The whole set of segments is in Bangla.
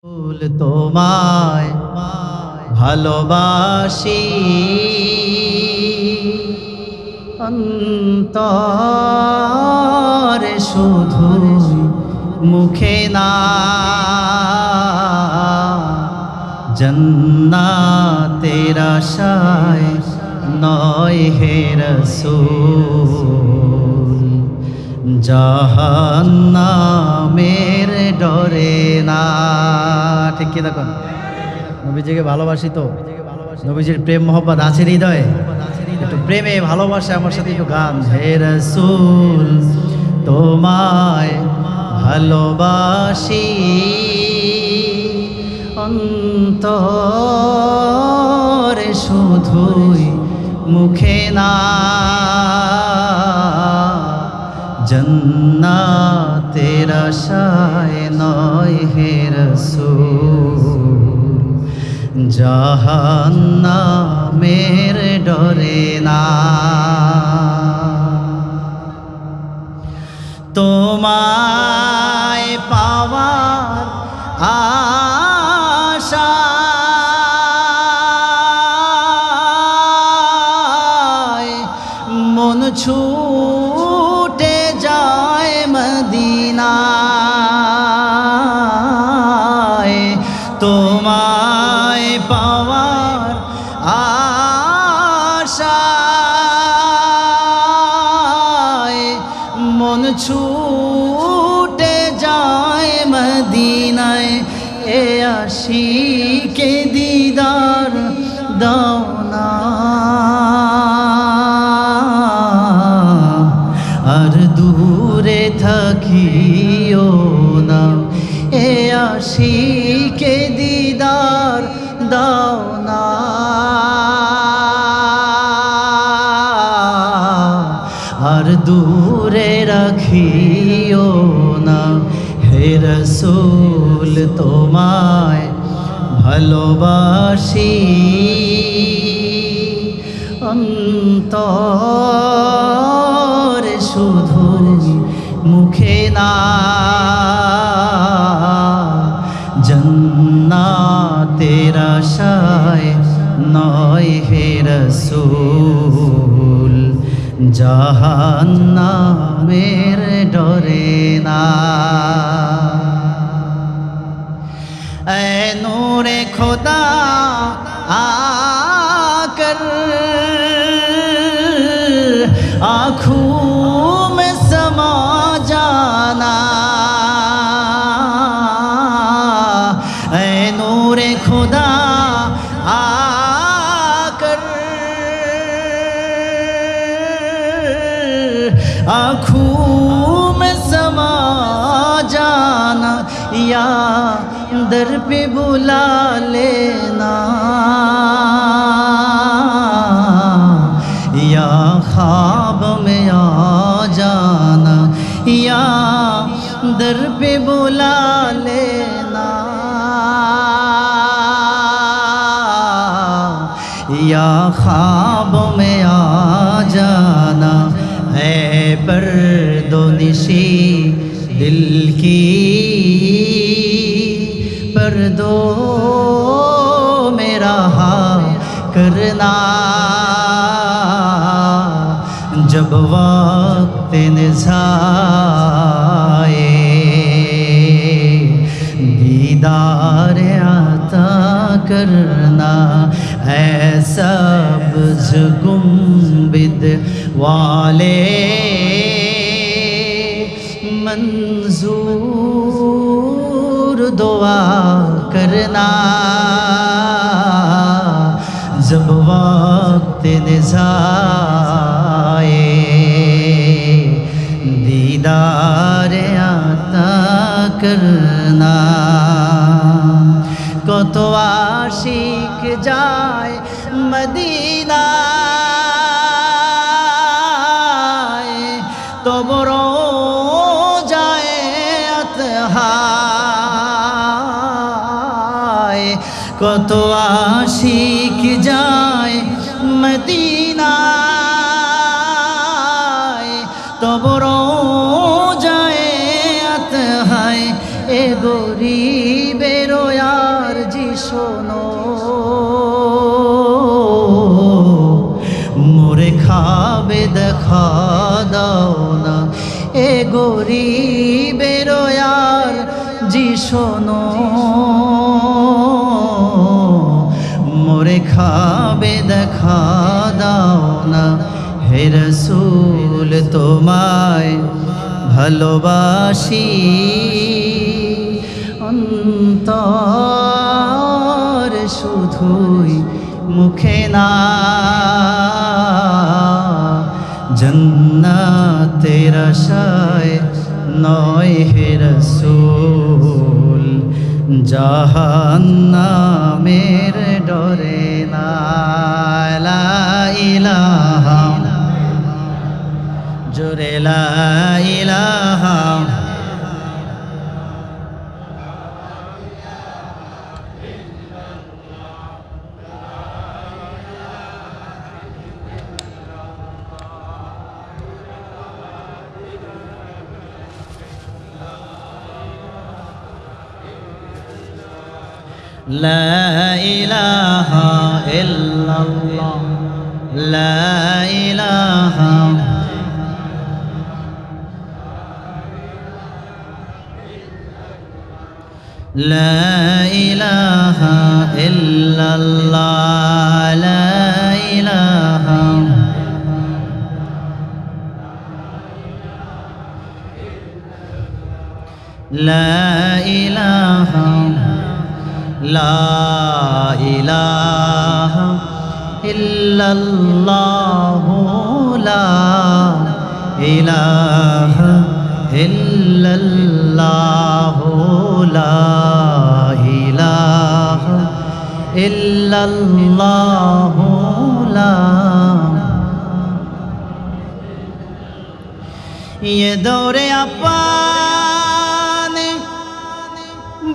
তোমায় ভালোবাসি অন্তরে শুধু মুখে না জান্নাতের আশায় নয় হে রাসূল জাহান্নামের ডরে না। ঠিক কি দেখুন, নবীজিকে ভালোবাসি তো, নবীজির প্রেম মোহব্বত আছে হৃদয়ে, একটু প্রেমে ভালোবাসে আমার সাথে একটু গান। হে রাসূল তোমায় ভালোবাসি অন্তরে শুধুই মুখে না জান্নাতের আশায় নয় হে রাসূল জাহান্নামের ডরে না। তোমায় পাওয়ার আশায় মন ছুটে যায় মদিনায়। তোমায় পাওয়ার আশায় মন ছুটে যায় মদিনায়। এ আশিকে দিদার দাও না আর দূরে থাকিও না। এ আশিকে দিদার দাও না আর দূরে রাখিও না। হে রাসূল তোমায় ভালোবাসি অন্তরে শুধু মুখে না জান্নাতের আশায় নয় হে রাসূল জাহান্নামের ডরে না। এ নূরে খোদা आकर आँखों में समा जाना। ऐ नूरे खुदा आकर आँखों में समा जाना। या दर पे बुला लेना या ख्वाब में आ जाना। या दर पे बुला लेना या ख्वाब में आ जाना। है पर्दोनिशी दिल की पर्दों में रहा करना। जब वक्त निज़ाए दीदार आता करना। है सब्ज़ गुंबद वाले मंजूर दुआ करना। जब वक्त निज़ाए दीदार आता करना। কত আশিক যায় মদিনায় তবু রোজায় আতহায়। কত আশিক যায় মদিনায় তবু রোজায় আতহায়। এ গরিবের শোনো, মোরে খাবে দেখা দাও না, এ গরিবের আর জি শোনো, মোরে খাবে দেখা দাও না, হে রাসূল তোমায় ভালোবাসি, অন্তর শুধুই মুখে না, জান্নাতের আশায় নয় হে রাসূল, জাহান্নামের ডরে না। লা ইলাহা, জোরে লা ইলাহা, লা ইলাহা ইল্লাল্লাহ, লা ইলাহা, লা ইলাহা ইল্লাল্লাহ, লা ইলাহা, লা ইলাহা, লা ইলাহা ইল্লাল্লাহ, লা ইলাহা ইল্লাল্লাহ, লা ইলাহা ইল্লাল্লাহ, লা ये दौरे अपान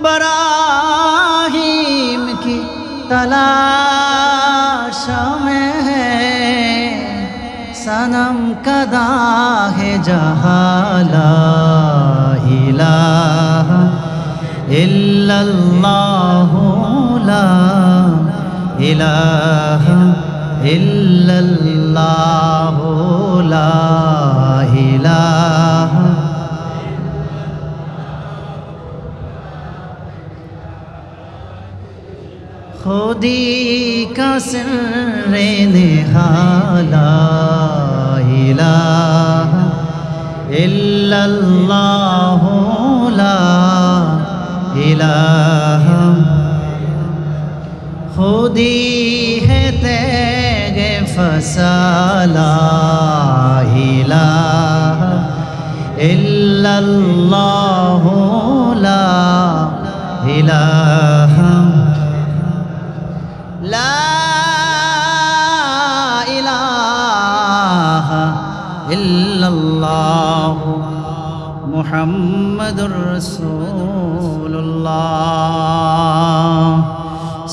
बराहीम की तलाश में है, सनम कदा है जहाँ ला इलाहा इल्लल्लाह, ला इलाहा इल्लल्लाह, ला इलाहा, खुदी का सिर्रे निहाला, इलाहा इल्लल्लाह, ला इलाहा, खुदी है तेगे फसाला, इलाहा इल्लल्लाह, ला इलाहा, ला इलाहा इल्लल्लाह, मुहम्मदुर रसूलुल्लाह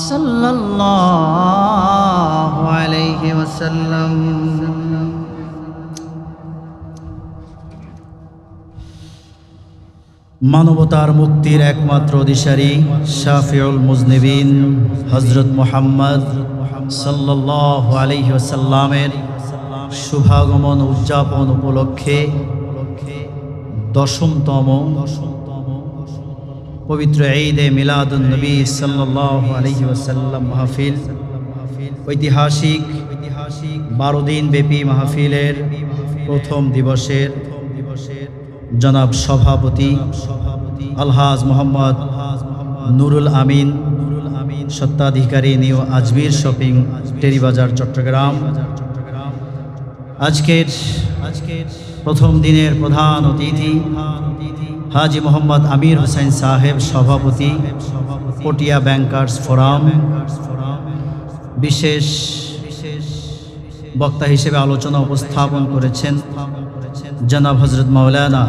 सल्लल्लाहु अलैहि वसल्लम। মানবতার মুক্তির একমাত্র দিশারি শাফিউল মুজনিবিন হযরত মুহাম্মদ সাল্লাল্লাহু আলাইহি ওয়াসাল্লামের শুভাগমন উদযাপন উপলক্ষে 10তম পবিত্র ঈদে মিলাদুন নবী সাল্লাল্লাহু আলাইহি ওয়াসাল্লাম মাহফিল, ঐতিহাসিক 12 দিন ব্যাপী মাহফিলের প্রথম দিবসের জনাব সভাপতি আলহাজ মোহাম্মদ নুরুল আমিন, সত্ত্বাধিকারী নিউ আজমির শপিং টেরিবাজার চট্টগ্রাম, আজকের প্রথম দিনের প্রধান অতিথি হাজি মোহাম্মদ আমির হোসেন সাহেব, সভাপতি পটিয়া ব্যাংকার্স ফোরাম, বিশেষ বক্তা হিসেবে আলোচনা উপস্থাপন করেছেন জনাব হজরত মাওলানা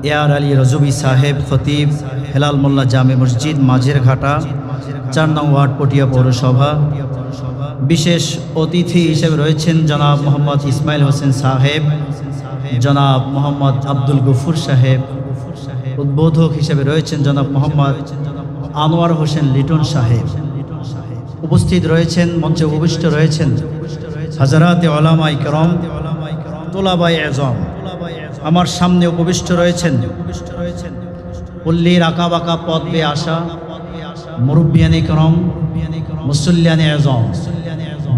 এআর আলী রজবি সাহেব, খতিব হেলাল মোল্লা জামে মসজিদ মাঝের ঘাটা 4 নং ওয়ার্ড পটিয়া পৌরসভা। বিশেষ অতিথি হিসেবে রয়েছেন জনাব মোহাম্মদ ইসমাইল হোসেন সাহেব, জনাব মোহাম্মদ আব্দুল গফুর সাহেব, উদ্বোধক হিসেবে রয়েছেন জনাব মোহাম্মদ আনোয়ার হোসেন লিটন সাহেব উপস্থিত রয়েছেন, মঞ্চে উপবিষ্ট রয়েছেন হাজারাতে ওলামায়ে কেরাম, তোলাবায়ে আযম। আমার সামনে উপবিষ্ট রয়েছেন পল্লীর আঁকা বাঁকা পথ বেয়ে আসা মুরব্বিয়ানে কেরাম, মুসল্লিয়ানে আযম,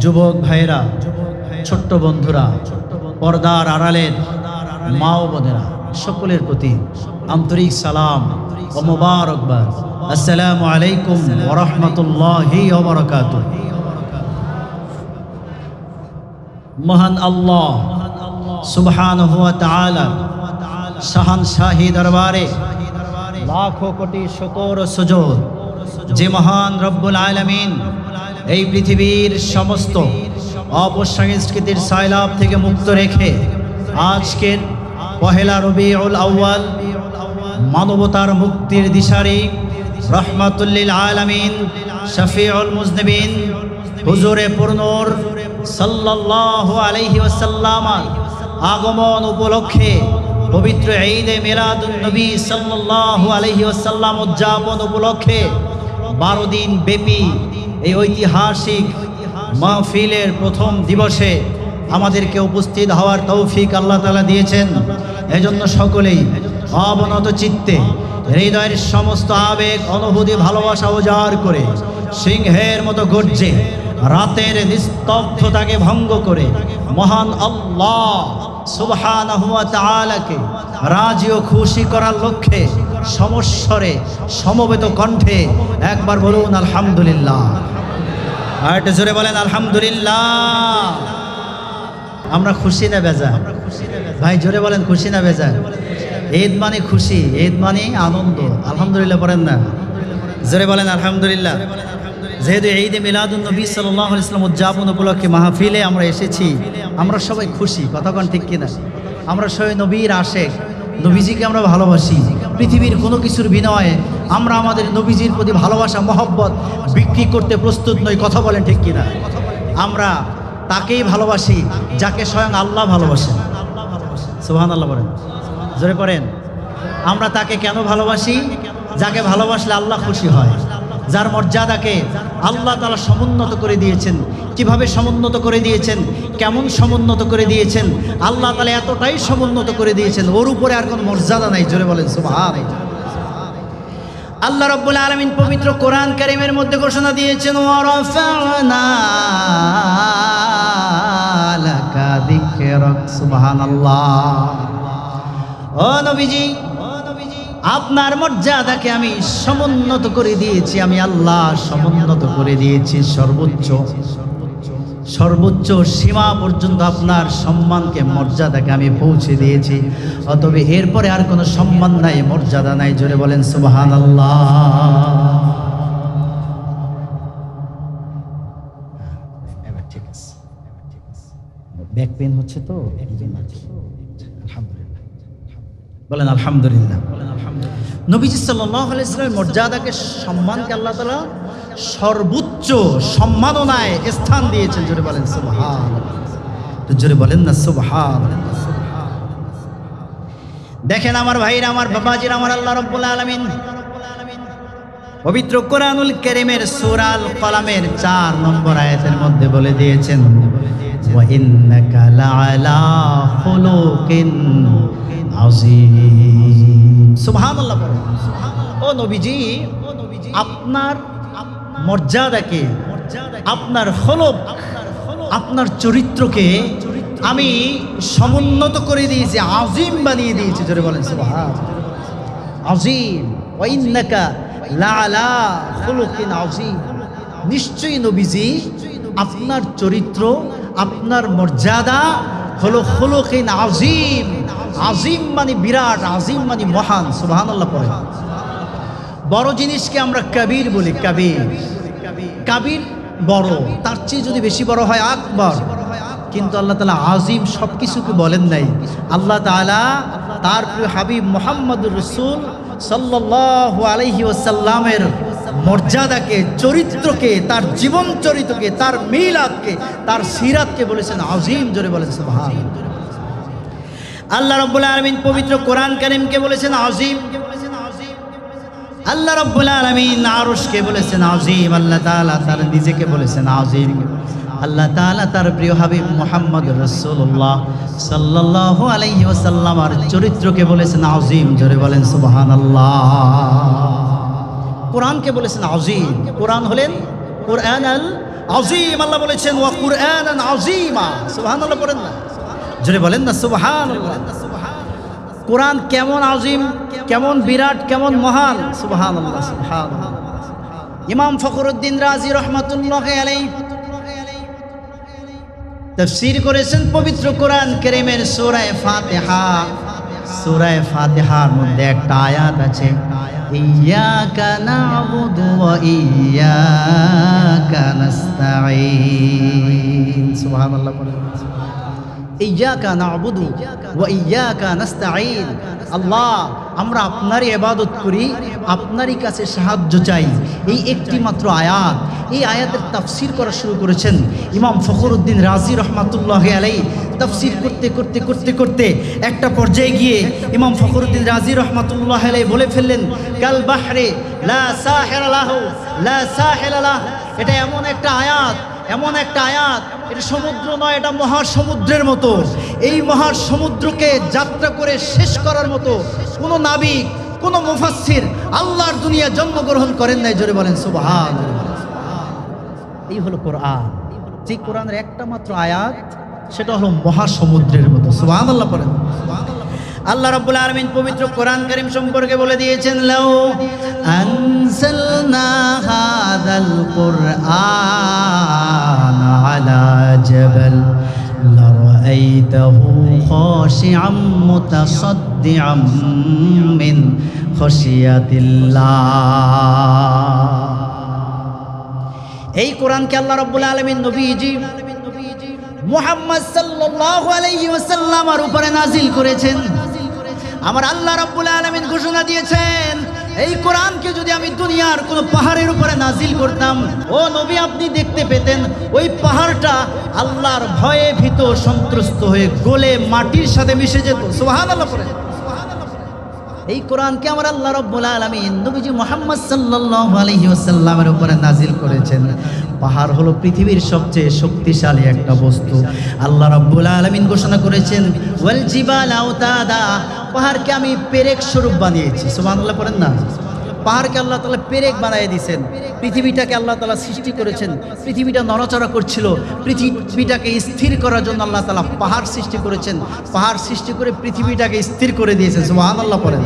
যুবক ভাইয়েরা, ছোট্ট বন্ধুরা, পর্দার আড়ালের মা ও বোনেরা, সকলের প্রতি আন্তরিক সালাম ও মোবারকবাদ। আসসালামু আলাইকুম ওয়া রাহমাতুল্লাহি ওয়া বারাকাতুহু। মহান আল্লাহ সুবহানাহু ওয়া তাআলা শাহানশাহী দরবারে লাখো কোটি শুকর ও সুজুদ, যে মহান রব্বুল আলামিন এই পৃথিবীর সমস্ত অপসংস্কৃতির সাইলাব থেকে মুক্ত রেখে আজকের পহেলা রবিউল আউয়াল মানবতার মুক্তির দিশারি রহমাতুল লিল আলামিন শফিউল মুজনিবিন হুজুরে পুরনূর সাল্লাল্লাহু আলাইহি ওয়াসাল্লাম আগমন উপলক্ষে পবিত্র ঈদে মিলাদুন নবী সাল্লাল্লাহু আলাইহি ওয়াসাল্লাম উদযাপন উপলক্ষে 12 দিন ব্যাপী এই ঐতিহাসিক মাহফিলের প্রথম দিবসে আমাদেরকে উপস্থিত হওয়ার তৌফিক আল্লাহ তাআলা দিয়েছেন। এজন্য সকলেই অবনত চিত্তে হৃদয়ের সমস্ত আবেগ, অনুভূতি, ভালোবাসা উজাড় করে সিংহের মতো গর্জে রাতের নিস্তব্ধতাকে ভঙ্গ করে মহান আল্লাহ সুবহানাহু ওয়া তাআলাকে রাজি ও খুশি করার লক্ষ্যে সমস্বরে সমবেত কণ্ঠে একবার বলুন আলহামদুলিল্লাহ। আর একটু জোরে বলেন আলহামদুলিল্লাহ। আমরা খুশি না বেজা? ভাই জোরে বলেন খুশি না বেজা? ঈদ মানে খুশি, ঈদ মানে আনন্দ। আলহামদুলিল্লাহ পড়েন না? জোরে বলেন আলহামদুলিল্লাহ। যেহেতু ঈদে মিলাদুন নবী সাল্লাল্লাহু আলাইহি ওয়াসাল্লাম উদযাপন উপলক্ষে মাহফিলে আমরা এসেছি, আমরা সবাই খুশি, কথা কোন ঠিক কিনা? আমরা সবাই নবীর আশেক, নবীজিকে আমরা ভালোবাসি। পৃথিবীর কোনো কিছুর বিনয়ে আমরা আমাদের নবীজির প্রতি ভালোবাসা মহব্বত বিক্রি করতে প্রস্তুত নই, কথা বলেন ঠিক কিনা? আমরা তাকেই ভালোবাসি যাকে স্বয়ং আল্লাহ ভালোবাসেন। সুবহানাল্লাহ বলেন, জোরে পড়েন। আমরা তাকে কেন ভালোবাসি? যাকে ভালোবাসলে আল্লাহ খুশি হয়, যার মর্যাদাকে আল্লাহ তাআলা সমুন্নত করে দিয়েছেন। কিভাবে সমুন্নত করে দিয়েছেন? কেমন সমুন্নত করে দিয়েছেন? আল্লাহ তাআলা এতটাই সমুন্নত করে দিয়েছেন, ওর উপরে আর কোনো মর্যাদা নাই। জোরে বলেন সুবহানাল্লাহ। আল্লাহ রাব্বুল আলামিন পবিত্র কোরআন কারীমের মধ্যে ঘোষণা দিয়েছেন, ওয়া রাফা'না লাকা যিকরাক। সুবহানাল্লাহ। ও নবীজি, আপনার মর্যাদাকে আমি সমুন্নত করে দিয়েছি, আমি আল্লাহ সমুন্নত করে দিয়েছি। সর্বোচ্চ সীমা পর্যন্ত আপনার সম্মানকে, মর্যাদাকে আমি পৌঁছে দিয়েছি। অতএব এরপরে আর কোনো সম্মান নাই, মর্যাদা নাই। জোরে বলেন সুবহানাল্লাহ। এবার ঠিক আছে, ব্যাক পেইন হচ্ছে তো, আলহামদুলিল্লাহ বলেন আলহামদুলিল্লাহ। নবীজি সাল্লাল্লাহু আলাইহি ওয়াসাল্লামের মর্যাদাকে, সম্মানকে আল্লাহ তাআলা সর্বোচ্চ সম্মাননায় স্থান দিয়েছেন। জোরে বলেন সুবহানাল্লাহ। তো জোরে বলেন না সুবহানাল্লাহ। দেখেন আমার ভাইরা, আমার বাবাজিরা, আমার আল্লাহ রাব্বুল আলামিন পবিত্র কোরআনুল কারীমের সূরা আল কলামের 4 নম্বর আয়াতের মধ্যে বলে দিয়েছেন, ওয়া ইন্নাকা লাআলা খুলুকিন আযীম। সুবহানাল্লাহ বলেন। ও নবীজি, আপনার মর্যাদাকে, আপনার খলক, আপনার চরিত্রকে আমি সমুন্নত করে দিয়েছি, আযীম বানিয়ে দিয়েছি। জোরে বলেন সুবহানাল্লাহ। আযীম, ওয়া ইন্নাকা লাআলা খুলুকিন আযীম। নিশ্চয়ই নবীজি আপনার চরিত্র, আপনার মর্যাদা হলো খুলুকিন আযীম। আযীম মানে বিরাট, আযীম মানে মহান। সুবহানাল্লাহ পড়েন। বড় জিনিসকে আমরা কবির বলি, কবির। কবির বড়, তার চেয়ে যদি বেশি বড় হয় আকবর। কিন্তু আল্লাহ তাআলা আযীম সব কিছুকে বলেন নাই। আল্লাহ তাআলা তার প্রিয় হাবিব মুহাম্মদুর রাসূল সাল্লাল্লাহু আলাইহি ওয়াসাল্লামের মর্যাদাকে, চরিত্রকে, তার জীবন চরিত্রকে, তার মিলাদকে, তার সিরাতকে বলেছেন আযীম। জোরে বলেন সুবহানাল্লাহ। আল্লাহ রাব্বুল আলামিন পবিত্র কোরআন কারীমকে বলেছেন আযীম। আল্লাহ রাব্বুল আলামিন আরশকে বলেছেন আযীম, আল্লাহ তাআলা তার নিজেকে বলেছেন আযীম, আল্লাহ তাআলা তার প্রিয় হাবিব মুহাম্মদ রাসূলুল্লাহ সাল্লাল্লাহু আলাইহি ওয়াসাল্লামের চরিত্রকে বলেছেন আযীম। জোরে বলেন সুবহানাল্লাহ। কোরআনকে বলেছেন আযীম, কোরআন হলেন কুরআনাল আযীম। আল্লাহ বলেছেন ওয়া কুরআনান আযীমা, সুবহানাল্লাহ পড়েন না, জোরে বলেন না সুবহানাল্লাহ। কোরআন কেমন আযীম, কেমন বিরাট, কেমন মহান, সুবহানাল্লাহ সুবহানাল্লাহ। ইমাম ফখরুদ্দিন রাজি রহমাতুল্লাহি আলাইহি তাফসীর করেছেন পবিত্র কোরআন কারীমের সূরা ফাতিহা। সূরা ফাতিহার মধ্যে একটা আয়াত আছে, ইয়্যাকা না'বুদু ওয়া ইয়্যাকা নাস্তাঈন। সুবহানাল্লাহ বলেন, ইয়্যাকা না'বুদু ওয়া ইয়্যাকা নাস্তাঈন। আল্লাহ, আমরা আপনারই ইবাদত করি, আপনারই কাছে সাহায্য চাই। এই একটি মাত্র আয়াত, এই আয়াতের তাফসীর করা শুরু করেছেন ইমাম ফখরুদ্দিন রাজি রহমাতুল্লাহি আলাইহি। তাফসীর করতে করতে করতে করতে একটা পর্যায়ে গিয়ে ইমাম ফখরুদ্দিন রাজি রহমাতুল্লাহি আলাইহি বলে ফেললেন, কাল বাহরে লা সাহিরা লাহু লা সাহিলা লাহু। এটা এমন একটা আয়াত, এমন একটা আয়াত, এটা সমুদ্র নয়, এটা মহাসমুদ্রের মতো। এই মহাসমুদ্রকে যাত্রা করে শেষ করার মতো কোনো নাবিক, কোনো মুফাসসির আল্লাহর দুনিয়া জন্মগ্রহণ করেন নাই। জোরে বলেন সুবহানাল্লাহ। এই হলো কোরআন। যে কোরআনের একটা মাত্র আয়াত, সেটা হলো মহাসমুদ্রের মতো। সুবহানাল্লাহ পড়েন। আল্লাহ রাব্বুল আলামিন পবিত্র কোরআন কারীম সম্পর্কে বলে দিয়েছেন, লাউ আনজালনা হাযাল কুরআন আলা জাবাল লারাআইতাহু খাশিআম মুতাসাদ্দিআম মিন খাশিয়াতিল্লাহ। এই কোরআনকে আল্লাহ রাব্বুল আলামিন নবীজি মুহাম্মদ সাল্লাল্লাহু আলাইহি ওয়াসাল্লামের উপরে নাজিল করেছেন। আমার আল্লাহ রাব্বুল আলামিন ঘোষণা দিয়েছেন, এই কোরআনকে যদি আমি দুনিয়ার কোনো পাহাড়ের উপরে নাজিল করতাম, ও নবী, আপনি দেখতে পেতেন ওই পাহাড়টা আল্লাহর ভয়ে ভীত সন্ত্রস্ত হয়ে গলে মাটির সাথে মিশে যেত। সুবহানাল্লাহ পড়েন। এই কোরআনকে আমার আল্লাহ রাব্বুল আলামিন নবীজি মুহাম্মদ সাল্লাল্লাহু আলাইহি ওয়াসাল্লামের উপরে নাজিল করেছেন। পাহাড় হলো পৃথিবীর সবচেয়ে শক্তিশালী একটা বস্তু। আল্লাহ রাব্বুল আলামিন ঘোষণা করেছেন, ওয়াল জিবাল আওতাদা, পাহাড়কে আমি পেরেক স্বরূপ বানিয়েছি। সুবহানাল্লাহ পড়েন না। পাহাড়কে আল্লাহ তাআলা পেরেক বানিয়ে দিয়েছেন। পৃথিবীটাকে আল্লাহ তাআলা সৃষ্টি করেছেন। পৃথিবীটা নড়াচড়া করছিল, পৃথিবীটাকে স্থির করার জন্য আল্লাহ তাআলা পাহাড় সৃষ্টি করেছেন। পাহাড় সৃষ্টি করে পৃথিবীটাকে স্থির করে দিয়েছেন। সুবহানাল্লাহ পড়েন,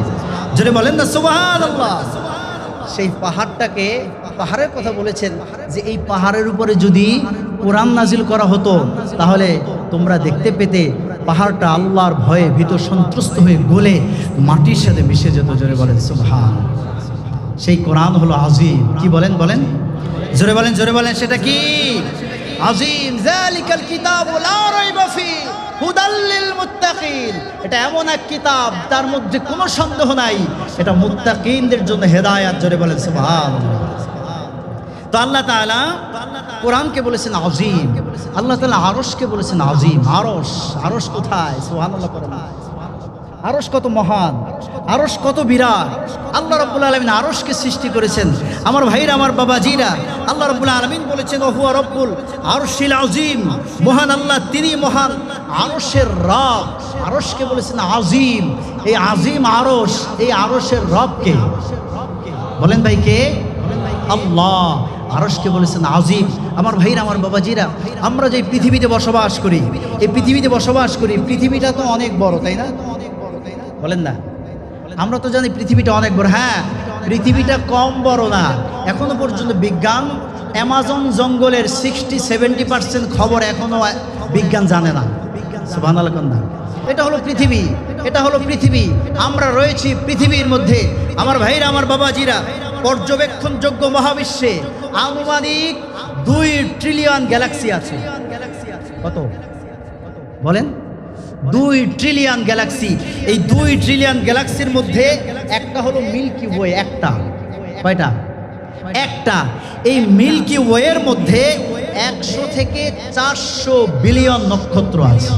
জোরে বলেন না সুবহানাল্লাহ। সেই পাহাড়টাকে, পাহাড়ের কথা বলেছেন যে এই পাহাড়ের উপরে যদি কোরআন নাজিল করা হতো, তাহলে তোমরা দেখতে পেতে পাহাড়টা আল্লাহর ভয়ে ভীত সন্ত্রস্ত হয়ে গলে মাটির সাথে মিশে যেত। জোরে বলেন সুবহানাল্লাহ। সেই কোরআন হলো আযীম। কি বলেন বলেন, জোরে বলেন, জোরে বলেন, সেটা কি? আযীম। যালিকাল কিতাবু লা রাইবা ফি হুদাল লিল মুত্তাকিন। এটা এমন এক কিতাব, তার মধ্যে কোনো সন্দেহ নাই, এটা মুত্তাকিনদের জন্য হেদায়েত। জোরে বলেন সুবহানাল্লাহ। তো আল্লাহ তাআলা কোরআনকে বলেছেন আযীম। আল্লাহ তাআলা আরশকে বলেছেন আযীম। আরশ, আরশ কোথায়? সুবহানাল্লাহ পড়েন। আরশ কত মহান, আরশ কত বিরাট। আল্লাহ রাব্বুল আলামিন আরশকে সৃষ্টি করেছেন। আমার ভাইরা, আমার বাবাজিরা, আল্লাহ রাব্বুল আলামিন বলেছেন, ওয়া হুয়া রাব্বুল আরশিল আযীম। মহান আল্লাহ, তিনি মহান আরশের রব। আরশকে বলেছেন আযীম। এই আযীম আরশ, এই আরশের রব কে? বলেন ভাই, কে? আল্লাহ। আরশকে বলেছেন আযীম। আমার ভাইরা, আমার বাবাজিরা, আমরা যে পৃথিবীতে বসবাস করি, এই পৃথিবীতে বসবাস করি, পৃথিবীটা তো অনেক বড়, তাই না? বলেন না। আমরা তো জানি পৃথিবীটা অনেক বড়। হ্যাঁ, পৃথিবীটা কম বড় না। এখনো পর্যন্ত বিজ্ঞান অ্যামাজন জঙ্গলের 60-70% খবর এখনো বিজ্ঞান জানে না। সুবহানাল্লাহ। এটা হলো পৃথিবী, এটা হলো পৃথিবী। আমরা রয়েছি পৃথিবীর মধ্যে। আমার ভাইরা, আমার বাবাজিরা, পর্যবেক্ষণযোগ্য মহাবিশ্বে আনুমানিক 2 ট্রিলিয়ন গ্যালাক্সি আছে। কত বলেন? 2 ট্রিলিয়ন গ্যালাক্সি। এই 2 ট্রিলিয়ন গ্যালাক্সির মধ্যে একটা হলো মিল্কি ওয়ে। একটা, কয়টা? একটা। এই মিল্কি ওয়ের মধ্যে 100 থেকে 400 বিলিয়ন নক্ষত্র আছে।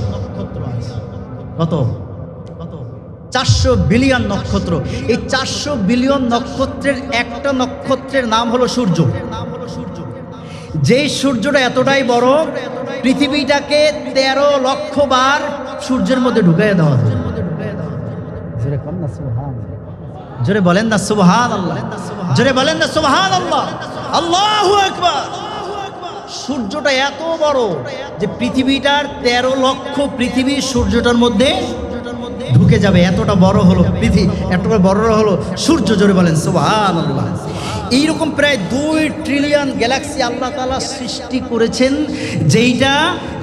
কত? 400 বিলিয়ন নক্ষত্র। এই 400 বিলিয়ন নক্ষত্রের একটা নক্ষত্রের নাম হলো সূর্য। যেই সূর্যটা এতটাই বড়, পৃথিবীটাকে 13 লক্ষ বার সূর্যের মধ্যে ঢুকাইয়া দেওয়া যায়। জোরে বলেন না সুবহানাল্লাহ, জোরে বলেন না সুবহানাল্লাহ, আল্লাহু আকবার। সূর্যটা এত বড় যে পৃথিবীটার 13 লক্ষ পৃথিবী সূর্যটার মধ্যে ঢুকে যাবে, এতটা বড় হলো পৃথিবী, এতটা বড় হলো সূর্য। জোরে বলেন সুবহানাল্লাহ। এইরকম প্রায় 2 ট্রিলিয়ন গ্যালাক্সি আল্লাহ তাআলা সৃষ্টি করেছেন, যেইটা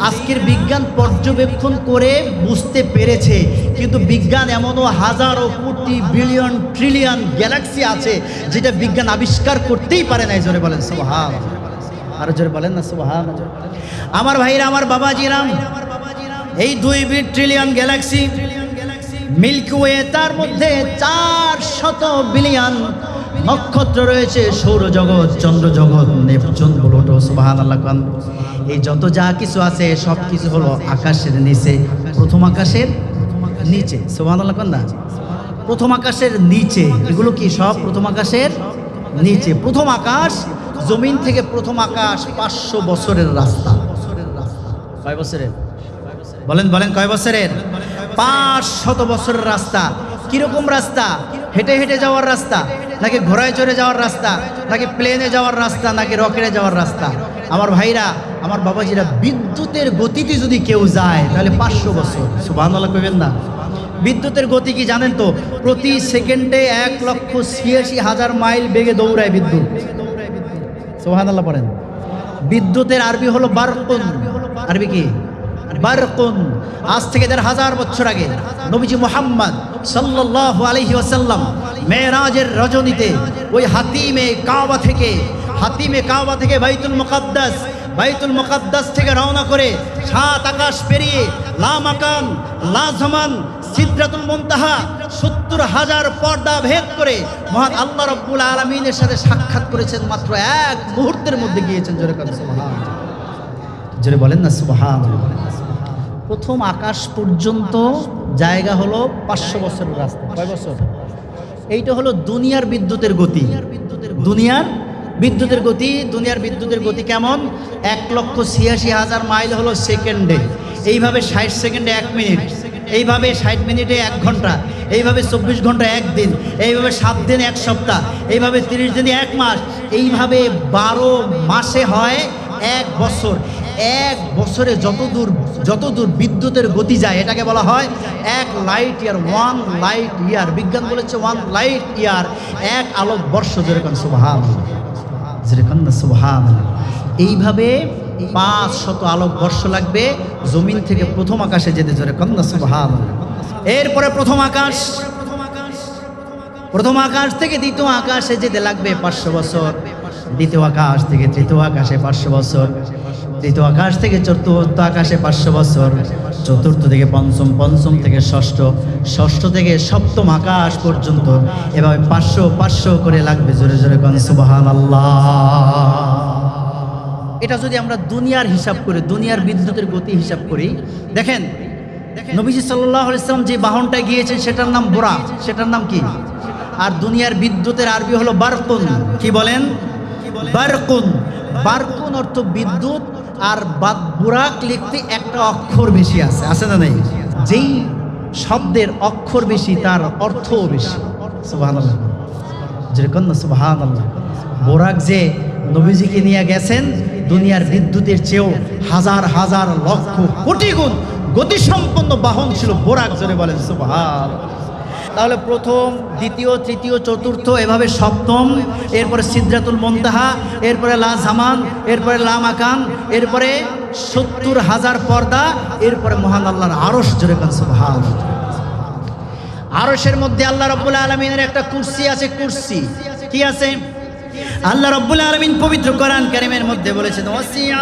আজকের বিজ্ঞান পর্যবেক্ষণ করে বুঝতে পেরেছে। কিন্তু বিজ্ঞান এমনও হাজারো কোটি বিলিয়ন ট্রিলিয়ন গ্যালাক্সি আছে যেটা বিজ্ঞান আবিষ্কার করতেই পারে নাই। জোরে বলেন সুবহানাল্লাহ, আর জোরে বলেন না সুবহানাল্লাহ। আমার ভাইরা, আমার বাবাজিরাম, এই 2 ট্রিলিয়ন গ্যালাক্সি মিল্কি ওয়ে, তার মধ্যে 400 বিলিয়ন নক্ষত্র রয়েছে, সৌরজগৎ, চন্দ্রজগৎ, নেপচুন, প্লুটো। সুবহানাল্লাহ। এই যত যা কিছু আছে সব কিছু হলো আকাশের নিচে, প্রথম আকাশের নিচে। সুবহানাল্লাহ। না, প্রথম আকাশের নিচে। এগুলো কি সব প্রথম আকাশের নিচে। প্রথম আকাশ, জমিন থেকে প্রথম আকাশ 500 বছরের রাস্তা। কয় বছরের? বলেন বলেন, কয় বছরের? 500 বছরের রাস্তা। কিরকম রাস্তা? হেঁটে হেঁটে যাওয়ার রাস্তা, নাকি ঘোড়ায় চড়ে যাওয়ার রাস্তা, নাকি প্লেনে যাওয়ার রাস্তা, নাকি রকেটে যাওয়ার রাস্তা? আমার ভাইরা, আমার বাবাজিরা, বিদ্যুতের গতিতে যদি কেউ যায় তাহলে 500 বছর। সুবহানাল্লাহ কইবেন না? বিদ্যুতের গতি কি জানেন তো? প্রতি সেকেন্ডে 1,86,000 মাইল বেগে দৌড়ায় বিদ্যুৎ। সুবহানাল্লাহ পড়েন। বিদ্যুতের আরবি হলো বারকুন। আরবি কি? বারকুন। আজ থেকে 1,500 বছর আগে নবীজি মুহাম্মদ সাল্লাল্লাহু আলাইহি ওয়াসাল্লাম মেরাজের রজনীতে ওই হাতিমে কাবা থেকে বাইতুল মুকাদ্দাস থেকে রওনা করে 7 আকাশ পেরিয়ে লা মাকান, লা জামান, সিদরাতুল মুনতাহা 70,000 পর্দা ভেদ করে মহান আল্লাহ রাব্বুল আলামিনের সাথে সাক্ষাৎ করেছেন। মাত্র 1 মুহূর্তের মধ্যে গিয়েছেন। জোরে বলেন সুবহানাল্লাহ, জোরে বলেন না সুবহানাল্লাহ। প্রথম আকাশ পর্যন্ত জায়গা হলো 500 বছরের রাস্তা। কয় বছর? এইটা হলো দুনিয়ার বিদ্যুতের গতি। দুনিয়ার বিদ্যুতের গতি কেমন? 1,86,000 মাইল হলো সেকেন্ডে। এইভাবে 60 সেকেন্ডে 1 মিনিট, এইভাবে 60 মিনিটে 1 ঘন্টা, এইভাবে 24 ঘন্টা 1 দিন, এইভাবে 7 দিন 1 সপ্তাহ, এইভাবে 30 দিনে 1 মাস, এইভাবে 12 মাসে হয় 1 বছর। 1 বছরে যতদূর বিদ্যুতের গতি যায় এটাকে বলা হয় 1 লাইট ইয়ার। 1 লাইট ইয়ার, বিজ্ঞান বলেছে 1 লাইট ইয়ার 1 আলোক বর্ষ। যেরকম সুবহানাল্লাহ, যেরকম সুবহানাল্লাহ। এইভাবে 500 আলোক বর্ষ লাগবে জমিন থেকে প্রথম আকাশে যেতে। যেরকম সুবহানাল্লাহ। এরপরে প্রথম আকাশ থেকে দ্বিতীয় আকাশে যেতে লাগবে 500 বছর। দ্বিতীয় আকাশ থেকে তৃতীয় আকাশে 500 বছর। তৃতীয় আকাশ থেকে চতুর্থ আকাশে 500 বছর। চতুর্থ থেকে পঞ্চম, পঞ্চম থেকে ষষ্ঠ, ষষ্ঠ থেকে সপ্তম আকাশ পর্যন্ত এভাবে 500 করে লাগবে। জোরে জোরে কোন সুবহানাল্লাহ। এটা যদি আমরা দুনিয়ার হিসাব করি, দুনিয়ার বিদ্যুতের গতি হিসাব করি, দেখেন নবীজি সাল্লাল্লাহু আলাইহি ওয়াসাল্লাম যে বাহনটায় গিয়েছেন সেটার নাম বুরাক। সেটার নাম কি? আর দুনিয়ার বিদ্যুতের আরবি হলো বারকুন। কি বলেন? বারকুন। বারকুন অর্থ বিদ্যুৎ, আর বুরাক লিখতে একটা অক্ষর বেশি আছে না নাই? যেই শব্দের অক্ষর বেশি তার অর্থও বেশি। সুবহানাল্লাহ, যেরকম না সুবহানাল্লাহ। বুরাক যে নবীজিকে নিয়ে গেছেন, দুনিয়ার বিদ্যুতের চেয়েও হাজার হাজার লক্ষ কোটি গুণ গতিসম্পন্ন বাহন ছিল বুরাক। জোরে বলেন সুবহানাল্লাহ। তাহলে প্রথম, দ্বিতীয়, তৃতীয়, চতুর্থ, এভাবে সপ্তম, এরপরে সিদরাতুল মুনতাহা, এরপরে লা জামান, এরপরে লা মাকান, এরপরে 70,000 পর্দা, এরপরে মহান আল্লাহর আরশ। জোরে বলেন সুবহানাল্লাহ। আরশের মধ্যে আল্লাহ রাব্বুল আলামিনের একটা কুরসি আছে। কুরসি কি আছে? আল্লাহ রাব্বুল আলামিন পবিত্র কোরআন কারীমের মধ্যে বলেছেন, ওয়াসিয়া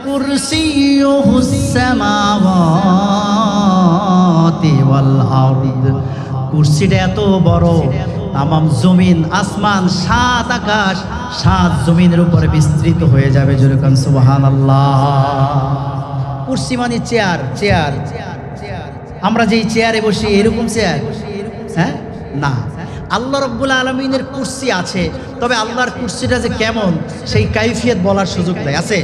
কুরসিয়ুহুস সামাওয়াতি ওয়াল আরদ। কুরসিটা এত বড়, তামাম জমিন, আসমান, 7 আকাশ, 7 জমিনের উপরে বিস্তৃত হয়ে যাবে। জোরে কোন সুবহানাল্লাহ। কুরসি মানে চেয়ার। আমরা যেই চেয়ারে বসি এরকম চেয়ার? হ্যাঁ না, আল্লাহ রাব্বুল আলামিনের কুরসি আছে, তবে আল্লাহর কুরসিটা যে কেমন সেই কাইফিয়ত বলার সুযোগ নেই। আছে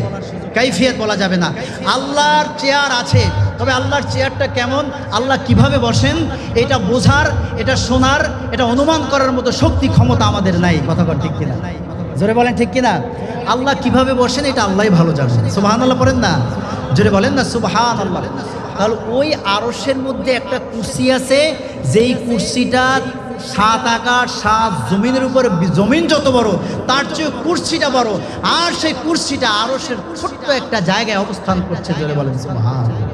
কাইফিয়ত বলা যাবে না। আল্লাহর চেয়ার আছে, তবে আল্লাহর চেয়ারটা কেমন, আল্লাহ কিভাবে বসেন এটা বোঝার, এটা শোনার, এটা অনুমান করার মতো শক্তি ক্ষমতা আমাদের নাই। কথা বল ঠিক কিনা? জোরে বলেন ঠিক কিনা? আল্লাহ কিভাবে বসেন এটা আল্লাহই ভালো জানেন। সুবহানাল্লাহ পড়েন না, জোরে বলেন না সুবহানাল্লাহ। তাহলে ওই আরশের মধ্যে একটা কুরসি আছে, যেই কুরসিটা 7 আকাশ 7 জমিনের উপরে, জমিন যত বড় তার চেয়ে কুরসিটা বড়, আর সেই কুরসিটা আরশের ছোট্ট একটা জায়গায় অবস্থান করছে। জোরে বলেন সুবহানাল্লাহ।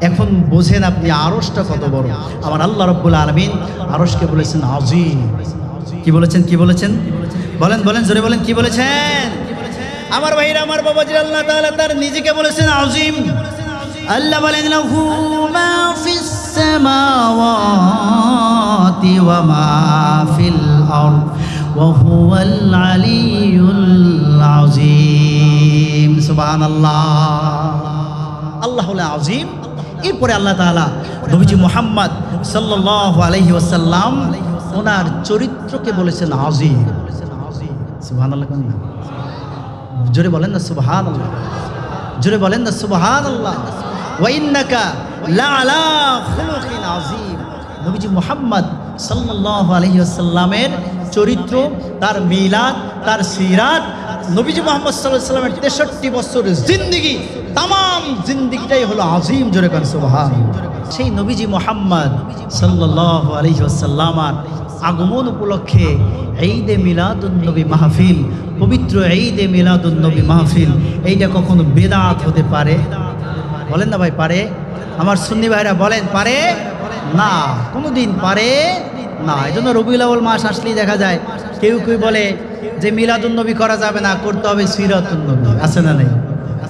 এখন বোঝেন আপনি আরশটা কত বড়। আমার আল্লাহ রাব্বুল আলামিন আরশকে বলেছেন আযীম। কি বলেছেন? কি বলেছেন? বলেন বলেন জোরে বলেন, কি বলেছেন? আমার ভাইরা, আমার বাবাজি, আল্লাহ তাআলা তার নিজেকে বলেছেন আযীম। আল্লাহ বলেন লাহু মা ফিস সামাওয়াতি ওয়া মা ফিল আরদ ওয়া হুয়াল আলিয়্যুল আযীম। সুবহানাল্লাহ। আল্লাহ হলো আযীম। এরপরে আল্লাহ তাআলা নবীজি মুহাম্মদ সাল্লাল্লাহু আলাইহি ওয়াসাল্লাম ওনার চরিত্রকে বলেছেন আযীম। সুবহানাল্লাহ। জোরে বলেন না সুবহানাল্লাহ, জোরে বলেন না সুবহানাল্লাহ। ওয়া ইন্নাকা লাআলা খুলুকিন আযীম। নবীজি মুহাম্মদ সাল্লাল্লাহু আলাইহি ওয়াসাল্লামের চরিত্র, তার মিলাদ, তার সিরাত, নবীজি মুহাম্মদ সাল্লাল্লাহু আলাইহি ওয়াসাল্লামের 63 বছরের জিন্দেগি, তামাম জিন্দেগিটাই হলো আযীম। জোরে কান সুবহানাল্লাহ। সেই নবীজি মুহাম্মদ সাল্লাল্লাহু আলাইহি ওয়াসাল্লামের আগমন উপলক্ষে ঈদে মিলাদুন নবী মাহফিল, পবিত্র ঈদে মিলাদুন নবী মাহফিল, এইটা কখনো বেদাত হতে পারে? বলেন না ভাই, পারে? আমার সুন্নি ভাইরা বলেন পারে না, কোনোদিন পারে না। এই জন্য রবিউল আউয়াল মাস আসলেই দেখা যায় কেউ কেউ বলে যে মিলাদুন নবী করা যাবে না, করতে হবে সিরাতুন নবী। আছে না নেই?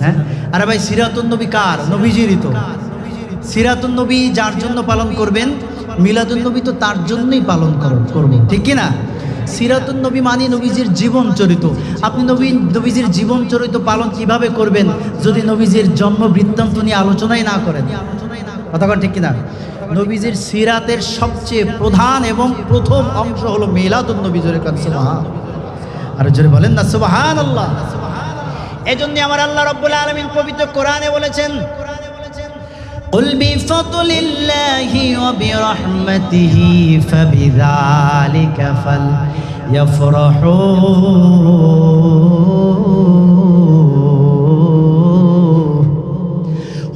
হ্যাঁ, আরে ভাই সিরাতুন নবী কার? নবীজিরই তো। সিরাতুন নবী যার জন্য পালন করবেন, মিলাদুন নবী তো তার জন্যই পালন করব, ঠিক কি না? সিরাতুন নবী মানে নবীজির জীবন চরিত। আপনি নবীজির জীবন চরিত পালন কিভাবে করবেন যদি নবীজির জন্ম বৃত্তান্ত নিয়ে আলোচনাই না করেন? কথা বলেন ঠিক কিনা? নবীজির সিরাতের সবচেয়ে প্রধান এবং প্রথম অংশ হলো মিলাদুন নবী। জোরে কান সুবহান, আর জোরে বলেন না সুবহানাল্লাহ। এজন্য আমার আল্লাহ রাব্বুল আলামিন পবিত্র কোরআনে বলেছেন, قل بفضل الله وبرحمته فبذلك فليفرحوا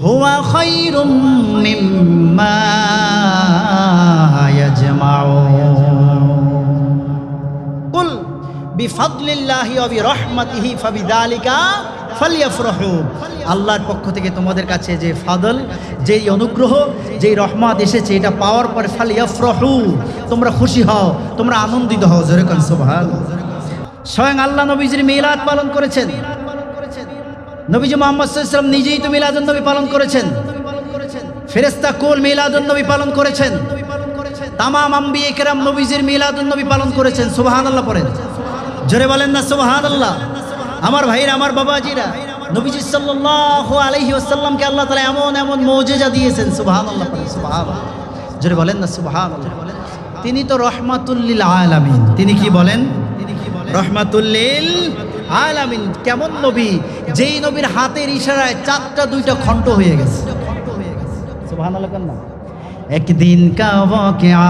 هو خير مما يجمعون قل بفضل الله وبرحمته فبذلك ফালিয়াফরাহু। আল্লাহর পক্ষ থেকে তোমাদের কাছে যে ফাদল, যেই অনুগ্রহ, যেই রহমত এসেছে, এটা পাওয়ার পরে ফালিয়াফরাহু, তোমরা খুশি হও, তোমরা আনন্দিত হও। জোরে কান সুবহানাল্লাহ। স্বয়ং আল্লাহ নবীজির মিলাদ পালন করেছেন। নবীজি মুহাম্মদ সাল্লাল্লাহু আলাইহি ওয়াসাল্লাম নিজেই তো মিলাদুন নবী পালন করেছেন। ফেরেশতা কুল মিলাদুন নবী পালন করেছেন। তামাম আম্বিয়া কেরাম নবীজির মিলাদুন নবী পালন করেছেন। সুবহানাল্লাহ পড়েন, জোরে বলেন না সুবহানাল্লাহ। আমার ভাইরা, আমার বাবাজিরা, নবীজি সাল্লাল্লাহু আলাইহি ওয়াসাল্লামকে আল্লাহ তাআলা এমন এমন মুজিজা দিয়েছেন। সুবহানাল্লাহ পড়েন, সুবহানাল্লাহ, জোরে বলেন না সুবহানাল্লাহ। তিনি তো রহমাতুল লিল আলামিন। তিনি কি বলেন? রহমাতুল লিল আলামিন। কেমন নবী? যেই নবীর হাতের ইশারায় 4টা 2টা খণ্ড হয়ে গেছে। সুবহানাল্লাহ কেন না? একদিন কা ওয়াকিয়া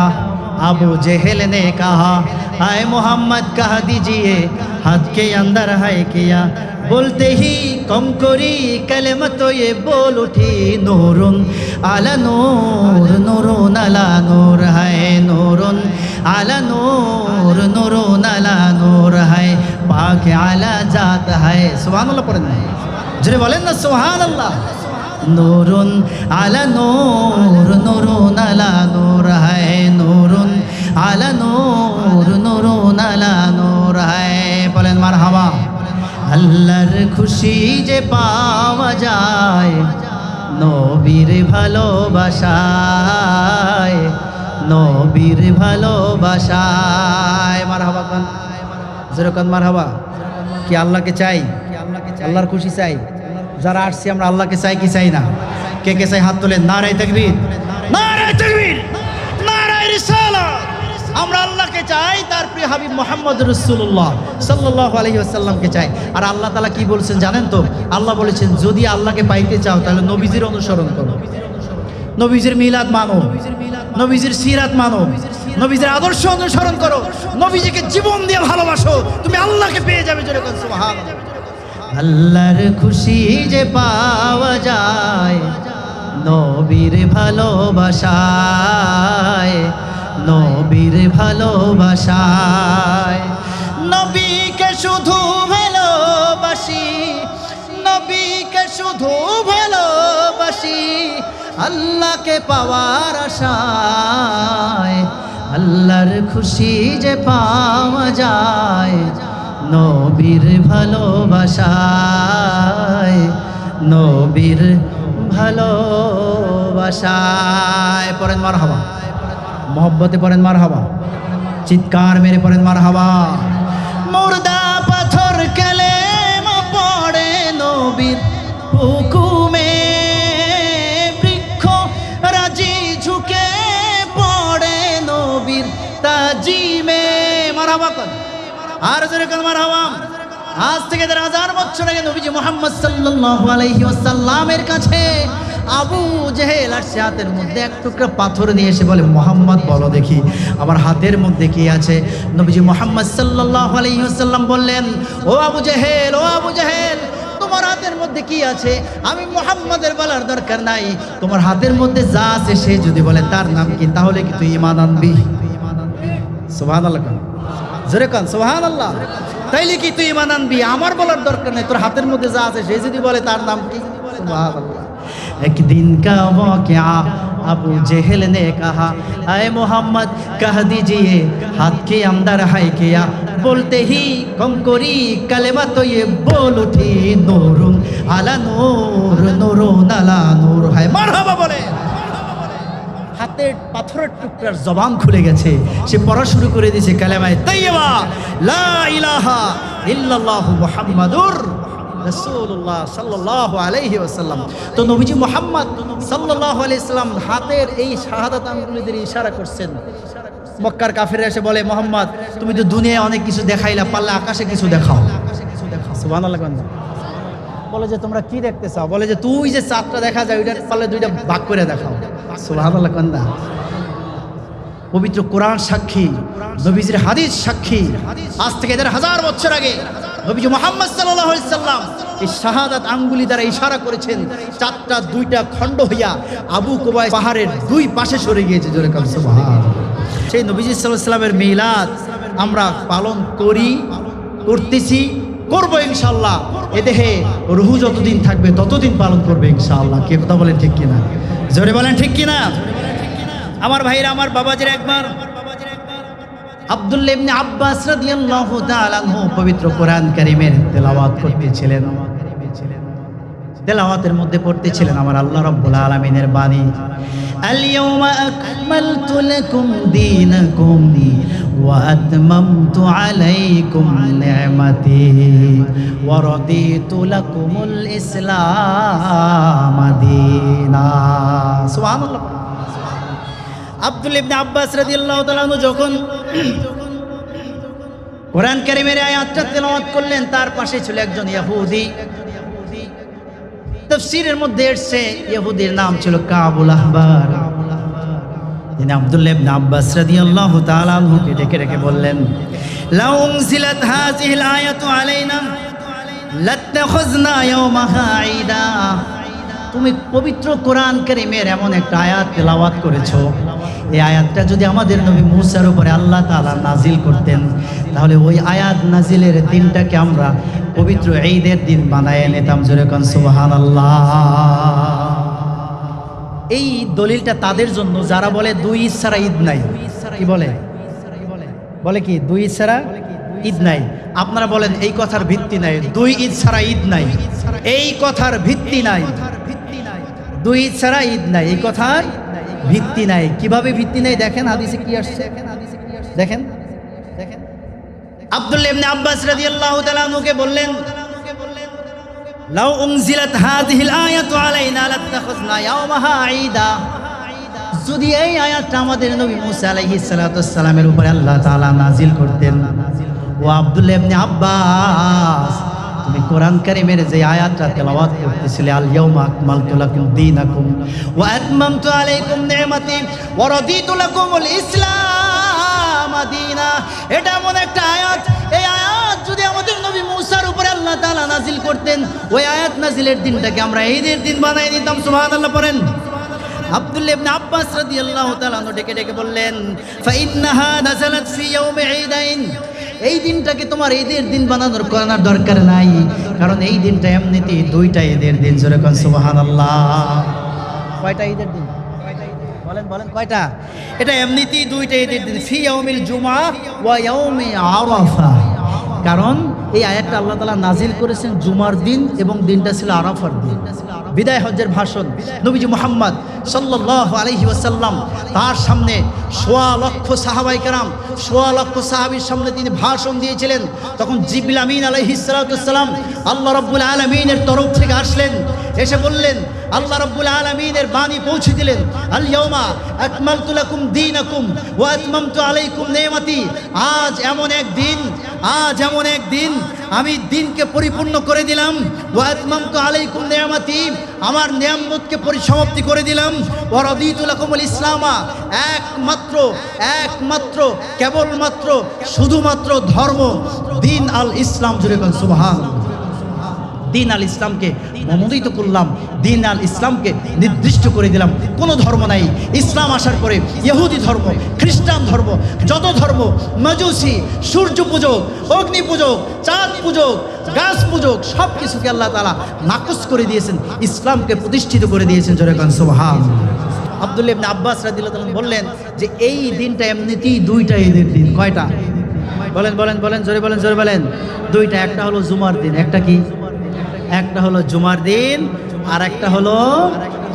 अबू जहल ने कहा हाय मोहम्मद कह दीजिए हाथ के अंदर है किया, बोलते ही कम करी कलम तो ये बोल उठी नूरुन आला नूर नूरुन अला नूर है, नूरुन आला नूर नूरुन अला नूर है, पाक आला जात है। सुभानअल्लाह पढ़ें ना, जरे बोलें ना सुभानअल्लाह। नूरुन आला नूर नूरुन अला नूर है, नूरुन आला नूर नूरुन अला नूर है। बोलें मारहाबा। আল্লাহর খুশি যে পাওয়া যায় নবীর ভালোবাসায়, নবীর ভালোবাসায়। মারহাবা কোন, যেরকম মারহাবা। কি আল্লাহকে চাই? আল্লাহর খুশি চাই? যারা আসছি আমরা আল্লাহকে চাই কি চাই না? কে কে চাই হাত তোলেন। নারায়ে তাকবীর, নারায়ে তাকবীর, নারায়ে রিসালাত। আমরা আল্লাহকে চাই, তার প্রিয় হাবিব মুহাম্মদ রাসূলুল্লাহ সাল্লাল্লাহু আলাইহি ওয়াসাল্লামকে চাই। আর আল্লাহ তাআলা কি বলছেন জানেন তো? আল্লাহ বলেছেন যদি আল্লাহকে পাইতে চাও তাহলে নবীজির অনুসরণ করো, নবীজির মিলাদ মানো, নবীজির সিরাত মানো, নবীজির আদর্শ অনুসরণ করো, নবীজিকে জীবন দিয়ে ভালোবাসো, তুমি আল্লাহকে পেয়ে যাবে। জোরে বলুন সুবহানাল্লাহ। আল্লাহর খুশি যে পাওয়া যায় নবীর ভালোবাসায়, নবীর ভালোবাসায়। নবীকে শুধু ভালোবাসি, নবীকে শুধু ভালোবাসি, আল্লাহকে পাওয়ার আশায়। আল্লাহর খুশি যে পাওয়া যায় নবীর ভালোবাসায়, নবীর ভালোবাসায়। পড়েন মারহাবা, মহব্বতে পড়েন মারহাবা, চিৎকার মেরে পড়েন মারহাবা। মুর্দা পাথর কালেমা পড়ে নবীর হুকুমে, বৃক্ষ রাজি ঝুঁকে পড়ে নবীর তাজিমে। মারহাবা কর, আর জোরে কর মারহাবা। আজ থেকে 1000 বছর আগে নবীজি মুহাম্মদ সাল্লাল্লাহু আলাইহি ওয়াসাল্লামের কাছে আবু জেহেল আর হাতের মধ্যে এক টুকরা পাথর নিয়ে এসে বলে, মুহাম্মদ বলো দেখি আমার হাতের মধ্যে কি আছে। নবীজি মুহাম্মদ সাল্লাল্লাহু আলাইহি ওয়াসাল্লাম বললেন, ও আবু জেহেল, ও আবু জেহেল, তোমার হাতের মধ্যে কি আছে আমি মুহাম্মদের বলার দরকার নাই, তোমার হাতের মধ্যে যা আছে সে যদি বলে তার নাম কি, তাহলে কি তুই ঈমান আনবি? সুবহানাল্লাহ, জোরে কান সুবহানাল্লাহ। তাইলে কি তুই ঈমান আনবি? আমার বলার দরকার নাই, তোর হাতের মধ্যে যা আছে সে যদি বলে তার নাম কি। সুবহানাল্লাহ। एक दिन का वाक़या अबू जहल ने कहा, आए मोहम्मद कह दीजिए हाथ के अंदर है क्या। बोलते ही कंकोरी कलेमा तो ये बोल उठी, नूरुन अला नूर, नूरुन अला नूर है। মারহাবা বলে। হাতের পাথরের টুকরার জবান খুলে গেছে, সে পড়া শুরু করে দিয়েছে কালেমায়ে তাইয়্যিবা, লা ইলাহা ইল্লাল্লাহু মুহাম্মাদুর রাসূলুল্লাহ সাল্লাল্লাহু আলাইহি ওয়াসাল্লাম। তো নবীজি মুহাম্মদ সাল্লাল্লাহু আলাইহি ওয়াসাল্লাম হাতের এই শাহাদাত আঙ্গুলি দিয়ে ইশারা করছেন। মক্কার কাফিররা এসে বলে, মুহাম্মদ তুমি তো দুনিয়ায় অনেক কিছু দেখাইলা, পারলে আকাশে কিছু দেখাও। সুবহানাল্লাহ। বলে যে তোমরা কি দেখতে চাও? বলে যে তুই যে চাঁদটা দেখা যায় ওইটা পারলে দুইটা ভাগ করে দেখাও। সুবহানাল্লাহ। কন্যা পবিত্র কোরআন সাক্ষী, নবীজির হাদিস সাক্ষী। আজ থেকে 1000 বছর আগে নবীজি মুহাম্মদ সাল্লাল্লাহু আলাইহি সাল্লাম এই শাহাদাত আঙ্গুলি দ্বারা ইশারা করেছেন, চাঁদটা দুইটা খণ্ড হইয়া আবু কুবাইস পাহাড়ের দুই পাশে সরে গিয়েছে। জোরে কাম সুবহানাল্লাহ। সেই নবীজি সাল্লাল্লাহু আলাইহি সাল্লামের মিলাদ আমরা পালন করি, করতেছি, করবো ইনশাআল্লাহ। এ দেহে রুহু যতদিন থাকবে ততদিন পালন করবে ইনশাআল্লাহ। কে কথা বলেন ঠিক কিনা? জোরে বলেন ঠিক কিনা? আমার ভাইরা, আমার বাবাজির একবার আব্দুল্লাহ ইবনে আব্বাস রাদিয়াল্লাহু তাআলা আনহু পবিত্র কোরআন কারীমের তেলাওয়াত করতেছিলেন। তেলাওয়াতের মধ্যে পড়তেছিলেন আমার আল্লাহ রাব্বুল আলামিনের বাণী, আল ইয়াউমা আকমালতু লাকুম দীনাকুম ওয়া আতমামতু আলাইকুম নি'মাতি ওয়া রাদিতু লাকুমুল ইসলাম দীনা। সুবহানাল্লাহ। আব্দুল্লাহ ইবনে আব্বাস রাদিয়াল্লাহু তাআলা আনহু যখন কোরআন কারীমের আয়াতটা তেলাওয়াত করলেন, তার পাশে ছিল একজন ইহুদি। তাফসীরের মধ্যে এসেছে ইহুদির নাম ছিল কাবুল আহবার। তিনি আব্দুল্লাহ ইবনে আব্বাস রাদিয়াল্লাহু তাআলা আনহুকে ডেকে ডেকে বললেন, লাউ উনজিলাত হাযিহিল আয়াতু আলাইনা লাত্তাখাযনা ইয়াওমাহা ঈদা। তুমি পবিত্র কোরআন কারীমের এমন একটা আয়াত তেলাওয়াত করেছো, এই আয়াতটা যদি আমাদের নবী মুসার উপরে আল্লাহ তাআলা নাজিল করতেন, তাহলে ওই আয়াত নাজিলের দিনটাকে আমরা পবিত্র ঈদের দিন বানায় নিতাম। জোরে কোন সুবহানাল্লাহ। এই দলিলটা তাদের জন্য যারা বলে দুই ঈদ ছাড়া ঈদ নাই। কি বলে? বলে কি দুই ঈদ ছাড়া ঈদ নাই। আপনারা বলেন এই কথার ভিত্তি নাই, দুই ঈদ ছাড়া ঈদ নাই, এই কথার ভিত্তি নাই। দুই ঈদ ছাড়া ঈদ নাই, এই কথার ভিত্তি নাই। কিভাবে ভিত্তি নাই দেখেন হাদিসে কি আসছে, দেখেন। আব্দুল্লাহ ইবনে আব্বাস রাদিয়াল্লাহু তাআলা আনহুকে বললেন, লাউ উনজিলাত হাযিহিল আয়াতু আলাইনা লাত্তাখাযনা ইয়াওমাহা ঈদা। যদি এই আয়াতটা আমাদের নবী মুসা আলাইহিস সালাতু সালামের উপরে আল্লাহ তাআলা নাজিল করতেন, ও আব্দুল্লাহ ইবনে আব্বাস, তুমি কোরআন কারীমের যে আয়াতটা তেলাওয়াত করতেছিলে, আল ইয়াউমা আকমালতু লাকুম দীনাকুম ওয়া আতমামতু আলাইকুম নি'মাতি ওয়া রাদিতু লাকুমুল ইসলাম দীনা, এটা এমন একটা আয়াত, এই আয়াত যদি আমাদের নবী মুসার উপরে আল্লাহ তাআলা নাজিল করতেন, ওই আয়াত নাজিলের দিনটাকে আমরা ঈদের দিন বানাই দিতাম। সুবহানাল্লাহ পড়েন। আব্দুল্লাহ ইবনে আব্বাস রাদিয়াল্লাহু তাআলা ডেকে ডেকে বললেন, ফাইন্নাহা নাযালাত ফি ইয়াউমি ঈদাইন, এই দিনটাকে তোমার ঈদের দিন বানানোর করার দরকার নাই, কারণ এই দিনটা এমনিতেই দুইটা ঈদের দিন। জোরে কোন সুবহানাল্লাহ। কয়টা ঈদের দিন? বলেন বলেন কয়টা? এটা এমনিতেই দুইটা ঈদের দিন, ফি ইয়াউমিল জুমআ ওয়া ইয়াউমি আরাফা। কারণ এই আয়াতটা আল্লাহ তাআলা নাজিল করেছেন জুমার দিন এবং দিনটা ছিল আরাফার দিন। বিদায় হজ্জের ভাষণ নবীজি মুহাম্মদ সাল্লাল্লাহু আলাইহি ওয়াসাল্লাম, তার সামনে ১৬ লক্ষ সাহাবায়ে কেরাম, ১৬ লক্ষ সাহাবীর সামনে তিনি ভাষণ দিয়েছিলেন। তখন জিবরিল আমিন আলাইহিস সালাতু ওয়াসসালাম আল্লাহ রাব্বুল আলামিনের তরফ থেকে আসলেন, এসে বললেন, আল্লাহ রাব্বুল আলামিনের বাণী পৌঁছে দিলেন, আল ইয়াউমা আকমালতু লাকুম দীনাকুম ওয়া আতমামতু আলাইকুম নি'মাতি, আজ এমন এক দিন, আজ এমন এক দিন আমি দিনকে পরিপূর্ণ করে দিলাম, ওয়া আতমামতু আলাইকুম নি'মাতি, আমার নিয়ামতকে পরিসমাপ্তি করে দিলাম, ওয়া রাদিতু লাকুমুল ইসলামা, একমাত্র একমাত্র কেবলমাত্র শুধুমাত্র ধর্ম দিন আল ইসলাম। জুড়ে কোন সুবহানাল্লাহ। দিন আল ইসলামকে মনোনীত করলাম, দিন আল ইসলামকে নির্দিষ্ট করে দিলাম। কোনো ধর্ম নাই। ইসলাম আসার পরে ইহুদি ধর্ম, খ্রিস্টান ধর্ম, যত ধর্ম, মাজুসি, সূর্য পূজক, অগ্নি পূজক, চাঁদ পূজক, গাছ পূজক, সব কিছুকে আল্লাহ তাআলা নাকচ করে দিয়েছেন, ইসলামকে প্রতিষ্ঠিত করে দিয়েছেন। জোরে কোন সুবহানাল্লাহ। আব্দুল্লাহ ইবনে আব্বাস রাদিয়াল্লাহু তাআলা বললেন যে এই দিনটা এমনিতেই দুইটা ঈদের দিন। কয়টা? বলেন বলেন বলেন, জোরে বলেন, জোরে বলেন। দুইটা, একটা হলো জুমার দিন, একটা কি? একটা হলো জুমার দিন আর একটা হলো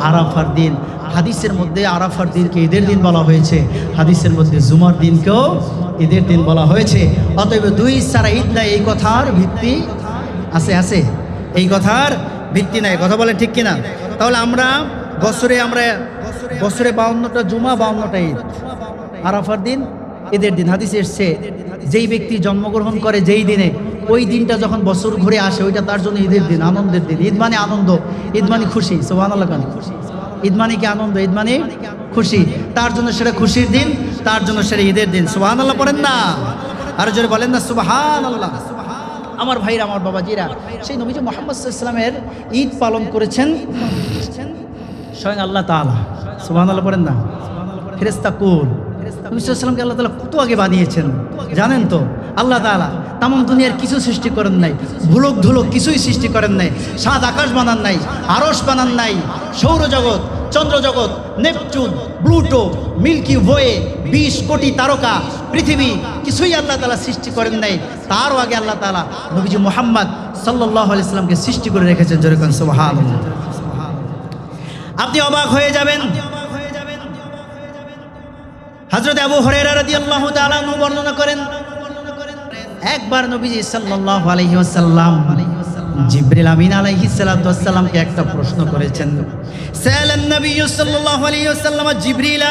আরাফার দিন। হাদিসের মধ্যে আরাফার দিনকে ঈদের দিন বলা হয়েছে, হাদিসের মধ্যে জুমার দিনকেও ঈদের দিন বলা হয়েছে। অতএব দুই ছাড়া ঈদ নাই, এই কথার ভিত্তি আছে? আছে? এই কথার ভিত্তি নাই। কথা বলেন ঠিক কিনা? তাহলে আমরা বছরে 52টা জুমা, 52টা ঈদ। আরাফার দিন ঈদের দিন। হাদিসে এসছে, যেই ব্যক্তি জন্মগ্রহণ করে যেই দিনে, ওই দিনটা যখন বছর ঘুরে আসে, ওইটা তার জন্য ঈদের দিন, আনন্দের দিন। ঈদ মানে আনন্দ, ঈদ মানে খুশি। সুবহানাল্লাহ। ঈদ মানে কি? আনন্দ। ঈদ মানে খুশি। তার জন্য সেটা খুশির দিন, তার জন্য সেটা ঈদের দিন। সুবহানাল্লাহ পড়েন না? আর জোরে বলেন না সুবহানাল্লাহ। আমার ভাইরা, আমার বাবাজিরা, সেই নবীজি মুহাম্মদ সাল্লাল্লাহু আলাইহি ওয়াসাল্লামের ঈদ পালন করেছেন স্বয়ং আল্লাহ তাআলা। সুবহানাল্লাহ পড়েন না? ফেরেশতা কুল নবী সাল্লাল্লাহু আলাইহি ওয়াসাল্লামকে আল্লাহ তাআলা কত আগে বানিয়েছেন জানেন তো? আল্লাহ তাআলা তাম দুনিয়ার কিছু সৃষ্টি করেন নাই, ভুলক ধুলক কিছুই সৃষ্টি করেন নাই। সাত আকাশ বানান নাই, আরশ বানান নাই, সৌরজগৎ, চন্দ্রজগৎ, নেপচুন, প্লুটো, মিল্কি ওয়ে, 20 কোটি তারকা, পৃথিবী, কিছুই আল্লাহ তাআলা সৃষ্টি করেন নাই। তারও আগে আল্লাহ তাআলা নবীজি মুহাম্মদ সাল্লাল্লাহু আলাইহি ওয়াসাল্লামকে সৃষ্টি করে রেখেছেন। জোরে কোন সুবহানাল্লাহ। আপনি অবাক হয়ে যাবেন। হযরত আবু হুরায়রা রাদিয়াল্লাহু তাআলা আনহু বর্ণনা করেন, একবার নবীজি সাল্লাল্লাহু আলাইহি ওয়াসাল্লাম জিবরিল আমিন আলাইহিস সালাতু ওয়াসসালামকে একটা প্রশ্ন করেছেন। সালান নবী সাল্লাল্লাহু আলাইহি ওয়াসাল্লাম জিবরিল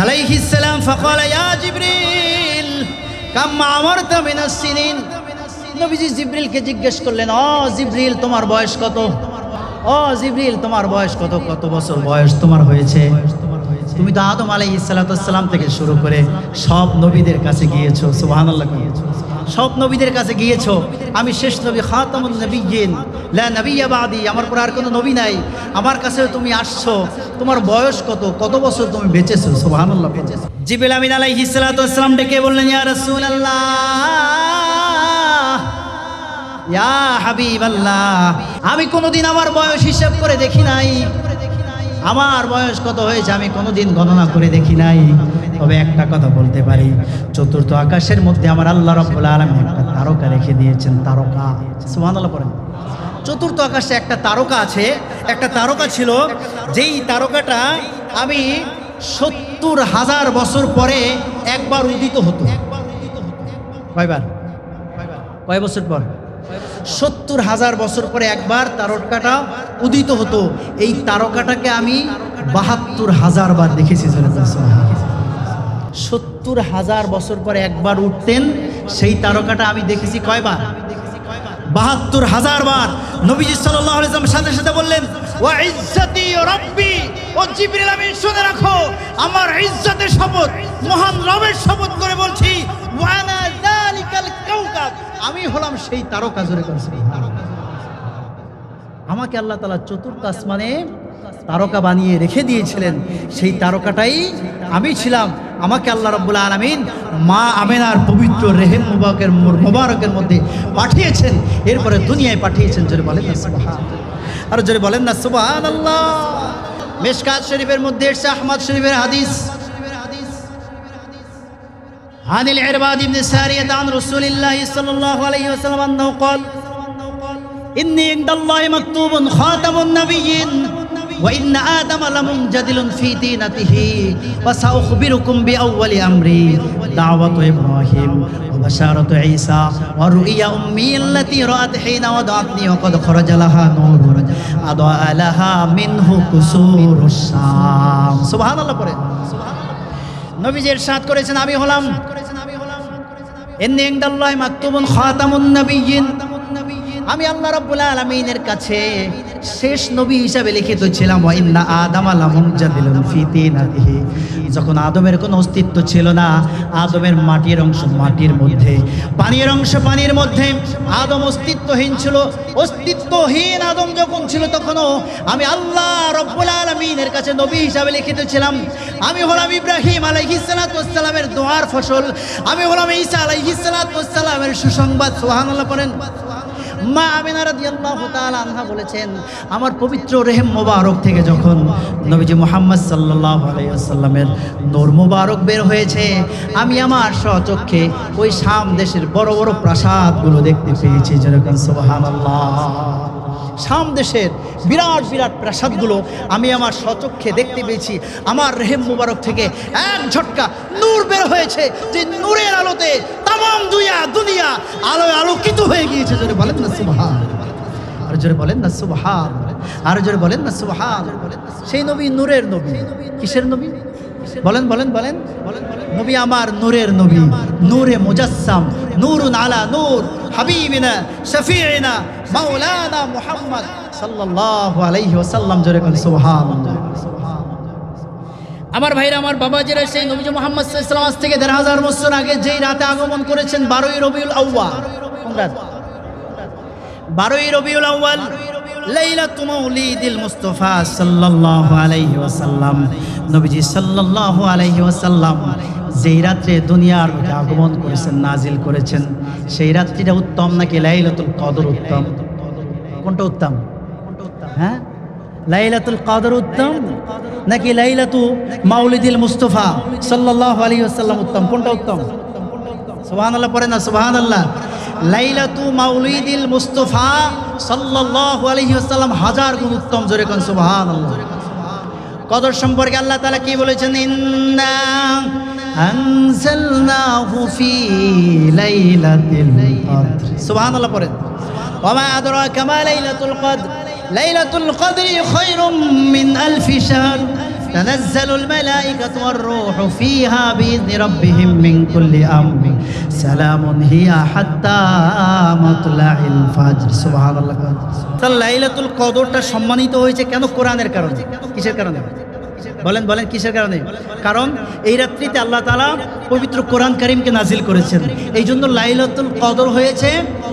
আলাইহিস সালাম ফাকালা ইয়া জিবরিল কাম আমারতা মিনাস সিনিন। নবীজি জিবরিলকে জিজ্ঞেস করলেন, ও জিবরিল তোমার বয়স কত? ও জিবরিল তোমার বয়স কত? কত বছর বয়স তোমার হয়েছে? তুমি তো আদম আলাইহিস সালাতু ওয়াসসালাম থেকে শুরু করে সব নবীদের কাছে গিয়েছো। সুবহানাল্লাহ। সব নবীদের কাছে গিয়েছো, আমি শেষ নবী, খাতামুন নবিয়্যিন, লা নবিয়্যা বাদি, আমার পর আর কোনো নবী নাই, আমার কাছেও তুমি আসছো, তোমার বয়স কত? কত বছর তুমি বেঁচেছো? সুবহানাল্লাহ। জিবরিল আমিন আলাইহিস সালাতু ওয়াসসালাম ডেকে বললেন, ইয়া রাসূলুল্লাহ, ইয়া হাবিবাল্লাহ, আমি কোনোদিন আমার বয়স হিসাব করে দেখি নাই, আমার বয়স কত হয়েছে আমি কোনোদিন গণনা করে দেখি নাই। তবে একটা কথা বলতে পারি, চতুর্থ আকাশের মধ্যে আমার আল্লাহ রাব্বুল আলামিন একটা তারকা রেখে দিয়েছেন। তারকা। সুবহানাল্লাহ পড়েন। চতুর্থ আকাশে একটা তারকা আছে, একটা তারকা ছিল, যেই তারকাটা আমি 70,000 বছর পরে একবার উদিত হতো। কয়বার? কয় বছর পর? 70,000 বছর পরে একবার তারকাটা উদিত হতো। এই তারকাটাকে আমি ৭২,০০০ বার দেখেছি। ৭০,০০০ বছর পরে একবার উঠতেন, সেই তারকাটা আমি দেখেছি কয়বার? ৭২,০০০ বার। নবীজি সাল্লাল্লাহু আলাইহি ওয়াসাল্লাম সাথে সাথে বললেন, ওয়া ইজ্জতি রাব্বি, ও জিবরিল আমিন শুনে রাখো, আমার ইজ্জতের শপথ, মহান রবের শপথ করে বলছি, ওয়ানা যালিকাল কাওকাব, আমি হলাম সেই তারকা। জোরে করে সুবহানাল্লাহ। আমাকে আল্লাহ তাআলা চতুর্থ আসমানে তারকা বানিয়ে রেখে দিয়েছিলেন, সেই তারকাটাই আমি ছিলাম। আমাকে আল্লাহ রাব্বুল আলামিন মা আমেনার পবিত্র রেহেম মুবারকের মধ্যে পাঠিয়েছেন, এরপরে দুনিয়ায় পাঠিয়েছেন। জোরে বলেন না সুবহানাল্লাহ। আর জোরে বলেন না সুবহানাল্লাহ। মিশকাত শরীফের মধ্যে এসেছে, আহমদ শরীফের হাদিস, আনিল ইরবাদ ইবনে সারিয়াত আন রাসূলিল্লাহ সাল্লাল্লাহু আলাইহি ওয়াসাল্লাম আন্নাহু ক্বাল ইন্নী ইনদাল্লাহি মাকতুবুন খাতামুন নাবিয়্যিন ওয়া ইন্না আদামা লামুনজাদিলুন ফি দীনাতিহি ওয়া সাউখবিরুকুম বিআউওয়ালি আমরি দাওয়াতু ইব্রাহিম ওয়া বাশারাতু ঈসা ওয়া রুইয়া উম্মি আল্লাতী রাআত হিনা ওয়াদাতনি ওয়া ক্বাদ খারাজা লাহা নূরুন আদআ লাহা মিনহু কুসুরুস শাম। সুবহানাল্লাহ পড়ে। নবীজি ইরশাদ করেছেন, আমি হলাম ইন্নী ইনদাল্লাহি মাকতুবুন খাতামুন নাবিয়্যিন, আমি আল্লাহ রাব্বুল আলামিনের কাছে শেষ নবী হিসাবে লিখিত ছিলাম। ওয়া ইন্না আদামা লামুনজাদিলুন ফি তিনাতিহি, যখন আদমের কোনো অস্তিত্ব ছিল না, আদমের মাটির অংশ মাটির মধ্যে, পানির অংশ পানির মধ্যে, আদম অস্তিত্বহীন ছিল। অস্তিত্বহীন আদম যখন ছিল, তখনও আমি আল্লাহ রাব্বুল আলামিনের কাছে নবী হিসাবে লিখিত ছিলাম। আমি হলাম ইব্রাহিম আলাইহিস সালাতু ওয়াস সালামের দোয়ার ফসল, আমি হলাম ঈসা আলাইহিস সালাতু ওয়াস সালামের সুসংবাদ। সুবহানাল্লাহ পড়েন। মা আমিনা রাদিয়াল্লাহু তাআলা আনহা বলেছেন, আমার পবিত্র রেহেম মোবারক থেকে যখন নবীজি মুহাম্মদ সাল্লাল্লাহু আলাইহি ওয়াসাল্লামের নূর মোবারক বের হয়েছে, আমি আমার স্বচক্ষে ওই শাম দেশের বড় বড় প্রাসাদগুলো দেখতে পেয়েছি। যেরকম সুবহানাল্লাহ, শাম দেশের বিরাট বিরাট প্রাসাদগুলো আমি আমার স্বচক্ষে দেখতে পেয়েছি। আমার রেহেম মোবারক থেকে এক ঝটকা নূর বের হয়েছে, যে নূরের আলোতে তামাম দুনিয়া আলোয় আলোকিত হয়ে গিয়েছে। জোরে বলেন না সুবহানাল্লাহ। আর জোরে বলেন না সুবহানাল্লাহ। আর জোরে বলেন না সুবহানাল্লাহ। সেই নবী নূরের নবী। কিসের নবী? বলেন বলেন বলেন। নবী আমার নূরের নবী, নূরে মুজাসসাম, নূরুন আলা নূর, হাবিবিনা শফিঈনা মাওলানা মুহাম্মদ সাল্লাল্লাহু আলাইহি ওয়াসাল্লাম। জোরে বলেন সুবহানাল্লাহ। আমার ভাইরা, আমার বাবাজিরা, সেই নবী মুহাম্মদ সাল্লাল্লাহু আলাইহি ওয়াসাল্লাম আজ থেকে ১৫০০ বছর আগে যেই রাতে আগমন করেছেন, ১২ই রবিউল আউয়াল। কোন রাত? ১২ই রবিউল আউয়াল, লাইলাতু মাউলিদিল মুস্তাফা সাল্লাল্লাহু আলাইহি ওয়াসাল্লাম। নবীজি সাল্লাল্লাহু আলাইহি ওয়াসাল্লাম যেই রাত্রে দুনিয়ার মধ্যে আগমন করেছেন, নাজিল করেছেন, সেই রাত্রিটা উত্তম নাকি লাইলাতুল কদর উত্তম? কোনটা উত্তম? হ্যাঁ, লাইলাতুল কদর উত্তম নাকি লাইলাতু মাউলিদিল মুস্তাফা সাল্লাল্লাহু আলাইহি ওয়াসাল্লাম উত্তম? কোনটা উত্তম? সুবহানাল্লাহ পড়ে না সুবহানাল্লাহ। লাইলাতু মাউলিদিল মুস্তাফা সাল্লাল্লাহু আলাইহি ওয়াসাল্লাম হাজার গুণ উত্তম। জোরে কোন সুবহানাল্লাহ। কদর সম্পর্কে আল্লাহ তাআলা কি বলেছেন? ইন্না আনজালনাহু ফি লাইলাতিল কদর। সুবহানাল্লাহ পড়েন। ওয়া মা আদরাকা মা লাইলাতুল কদর, লাইলাতুল কদরি খায়রুম মিন আলফি শাহর, তানাজ্জালুল মালাইকাতু ওয়ার রূহু ফিহা বিইذনি রাব্বিহিম মিন কুল্লি আমর, সালামুন হিয়া হাত্তা মাতলাইল ফাজর। সুবহানাল্লাহ। তাহলে লাইলাতুল কদরটা সম্মানিত হয়েছে কেন? কোরআনের কারণে। কিসের কারণে? বলেন বলেন, কিসের কারণে? কারণ এই রাত্রিতে আল্লাহ তাআলা পবিত্র কোরআন কারীমকে নাজিল করেছেন। এই জন্য লাইলাতুল কদর হয়েছে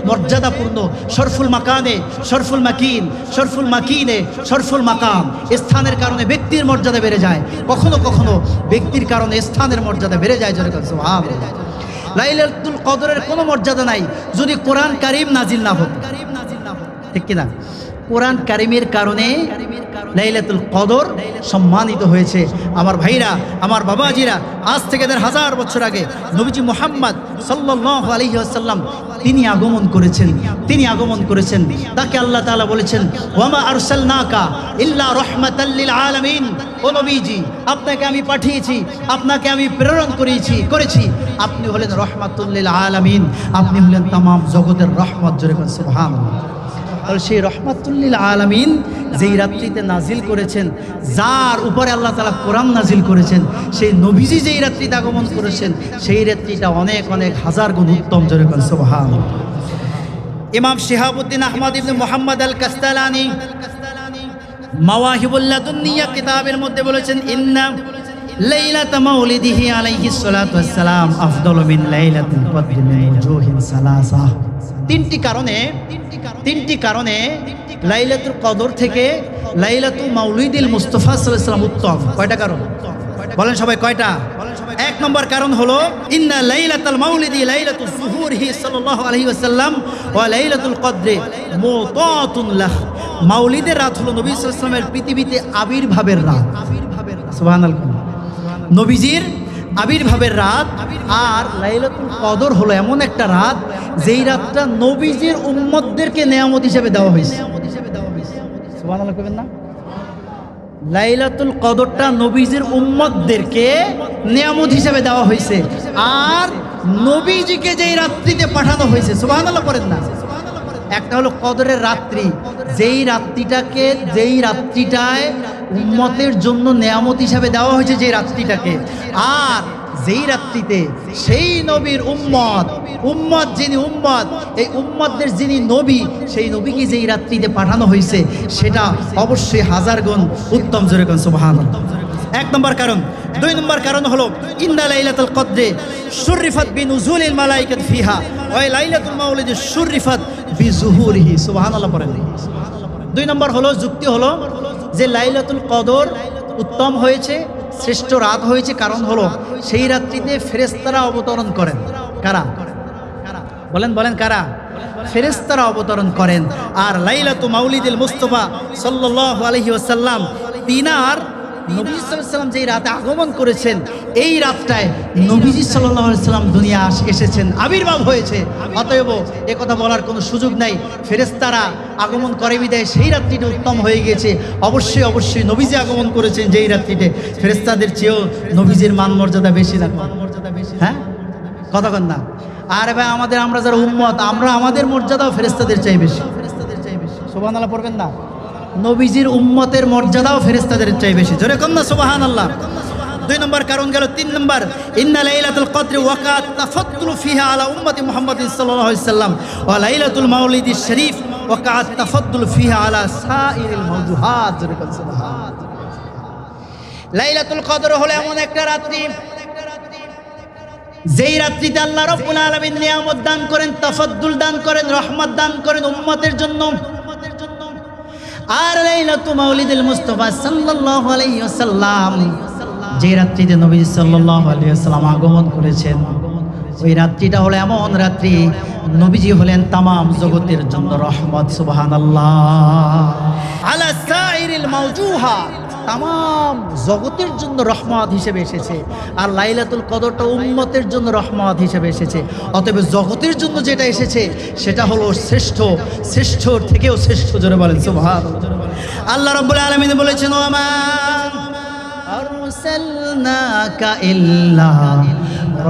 মর্যাদাপূর্ণ। শরফুল মাকানে, শরফুল মাকিন, শরফুল মাকিনে, শরফুল মাকাম। স্থানের কারণে ব্যক্তির মর্যাদা বেড়ে যায়, কখনো কখনো ব্যক্তির কারণে স্থানের মর্যাদা বেড়ে যায়। জোরে বলেন সুবহানাল্লাহ। লাইলাতুল কদরের কোনো মর্যাদা নাই যদি কোরআন কারীম নাজিল না হতো। ঠিক কিনা? কোরআন কারীমের কারণে লাইলাতুল কদর সম্মানিত হয়েছে। আমার ভাইরা, আমার বাবাজিরা, আজ থেকে ১৫০০ বছর আগে নবীজি মুহাম্মদ সাল্লাল্লাহু আলাইহি ওয়াসাল্লাম তিনি আগমন করেছেন। তিনি আগমন করেছেন, তাকে আল্লাহ তাআলা বলেছেন, ওয়া মা আরসালনাকা ইল্লা রাহমাতাল লিল আলামিন। ও নবীজি, আপনাকে আমি পাঠিয়েছি, আপনাকে আমি প্রেরণ করেছি। আপনি হলেন রাহমাতুল লিল আলামিন, আপনি হলেন তামাম জগতের রহমত। জোরে বলেন সুবহানাল্লাহ। তাহলে সেই রহমাতুল্লিল আলামিন যেই রাত্রিতে নাজিল করেছেন, যার উপরে আল্লাহ তাআলা কোরআন নাজিল করেছেন, সেই নবীজি যেই রাত্রিতে আগমন করেছেন, সেই রাত্রিটা অনেক অনেক হাজার গুণ উত্তম। জোরে বলেন সুবহানাল্লাহ। ইমাম শিহাবুদ্দিন আহমদ ইবনে মুহাম্মদ আল কাস্তালানি মাওয়াহিবুল লাদুন্নিয়া কিতাবের মধ্যে বলেছেন, ইন্না লাইলাতা মাউলিদিহি আলাইহিস সালাতু ওয়াস সালাম আফদালু মিন লাইলাতিল কদরি মিন ওজুহিন সালাসা। তিনটি কারণে লাইলাতুল কদর থেকে লাইলাতুল মাউলিদিল মুস্তাফা সাল্লাল্লাহু আলাইহি ওয়াসাল্লাম উত্তম। কয়টা কারণ বলেন সবাই, কয়টা? এক নম্বর কারণ হলো ইন্না লাইলাতুল মাউলিদি লাইলাতুল যুহুরিহি সাল্লাল্লাহু আলাইহি ওয়াসাল্লাম ওয়া লাইলাতুল কদরি মুতাতুন লাহ। মাউলিদের রাত হলো নবী সাল্লাল্লাহু আলাইহি ওয়াসাল্লামের পৃথিবীতে আবির্ভাবের রাত। সুবহানাল্লাহ। নবীজির আবির্ভাবের রাত। আর লাইলাতুল কদর হলো এমন একটা রাত যেই রাতটা নবীজির উম্মতদেরকে নেয়ামত হিসেবে দেওয়া হয়েছে। সুবহানাল্লাহ কইবেন না? লাইলাতুল কদরটা নবীজির উম্মতদেরকে নিয়ামত হিসেবে দেওয়া হয়েছে, আর নবীজিকে যেই রাত্রিতে পাঠানো হয়েছে, সুবহানাল্লাহ করেন না? একটা হলো কদরের রাত্রি, যেই রাত্রিটায় উম্মতের জন্য নিয়ামত হিসাবে দেওয়া হয়েছে যেই রাত্রিটাকে, আর যেই রাত্রিতে সেই নবীর উম্মত যিনি উম্মত, এই উম্মতদের যিনি নবী, সেই নবীকে যেই রাত্রিতে পাঠানো হয়েছে সেটা অবশ্যই হাজার গুণ উত্তম। জোরে কোন সুবহানাল্লাহ। এক নম্বর কারণ। দুই নম্বর কারণ হলো ইন্না লাইলাতুল কদরে শুররিফাত বিনুজুলিল মালায়েকাত ফিহা ওয়া লাইলাতুল মাউলিদি শুররিফাত বিজুহুরিহি। সুবহানাল্লাহ পড়েন। দুই নম্বর হলো যুক্তি হলো যে লাইলাতুল কদর উত্তম হয়েছে, শ্রেষ্ঠ রাত হয়েছে, কারণ হলো সেই রাত্রিতে ফেরেশতারা অবতরণ করেন। কারা? বলেন কারা? ফেরেশতারা অবতরণ করেন। আর লাইলাতুল মাউলিদিল মুস্তাফা সাল্লাল্লাহু আলাইহি ওয়াসাল্লাম তিনার নবী সাল্লাল্লাহু আলাইহি ওয়াসাল্লাম যেই রাতে আগমন করেছেন, এই রাতটায় নবীজি সাল্লাল্লাহু আলাইহি ওয়াসাল্লাম দুনিয়া এসেছেন, আবির্ভাব হয়েছে। অতএব এ কথা বলার কোনো সুযোগ নাই, ফেরেশতারা আগমন করে বিদায় সেই রাত্রিটা উত্তম হয়ে গিয়েছে। অবশ্যই নবীজি আগমন করেছেন যেই রাত্রিতে, ফেরেশতাদের চেয়েও নবীজির মান মর্যাদা বেশি না? হ্যাঁ, কথা কন না? আর ভাই আমরা যারা উম্মত, আমাদের মর্যাদাও ফেরেশতাদের চেয়ে বেশি। সুবহানাল্লাহ পড়বেন না? নবীজির উম্মতের মর্যাদাও ফেরেশতাদের চেয়ে বেশি। জোরে কম না সুবহানাল্লাহ। দুই নম্বর কারণ গেল। তিন নম্বর, ইন্না লাইলাতুল কদরি ওয়াকাত তাফাদ্দুলু ফিহা আলা উম্মতি মুহাম্মাদিন সাল্লাল্লাহু আলাইহি ওয়াসাল্লাম ওয়া লাইলাতুল মাউলিদিশ শরীফ ওয়াকাত তাফাদ্দুলু ফিহা আলা সাইরিল মাওজুহাত। জোরে কম সুবহানাল্লাহ। লাইলাতুল কদর হলো এমন একটা রাত্রি যেই রাত্রিতে আল্লাহ রাব্বুল আলামিন নিয়ামত দান করেন, তাফাদ্দুল দান করেন, রহমত দান করেন উম্মতের জন্য। আর লাইলাতুল মাউলিদিল মুস্তাফা সাল্লাল্লাহু আলাইহি ওয়াসাল্লাম যে রাত্রিতে নবী সাল্লাল্লাহু আলাইহি ওয়াসাল্লাম আগমন করেছেন, ওই রাত্রিটা হলো এমন রাত্রি নবীজি হলেন তামাম জগতের জন্য রহমত। সুবহানাল্লাহ। আলা সাইরিল মাওজুহা, তামাম জগতের জন্য রহমত হিসেবে এসেছে। আর লাইলাতুল কদরটা উম্মতের জন্য রহমত হিসেবে এসেছে। অতএব জগতের জন্য যেটা এসেছে সেটা হলো শ্রেষ্ঠ থেকেও শ্রেষ্ঠ। জোরে বলেন সুবহানাল্লাহ। আল্লাহ রাব্বুল আলামিন বলেছেন, ওমা আরসালনাকা ইল্লা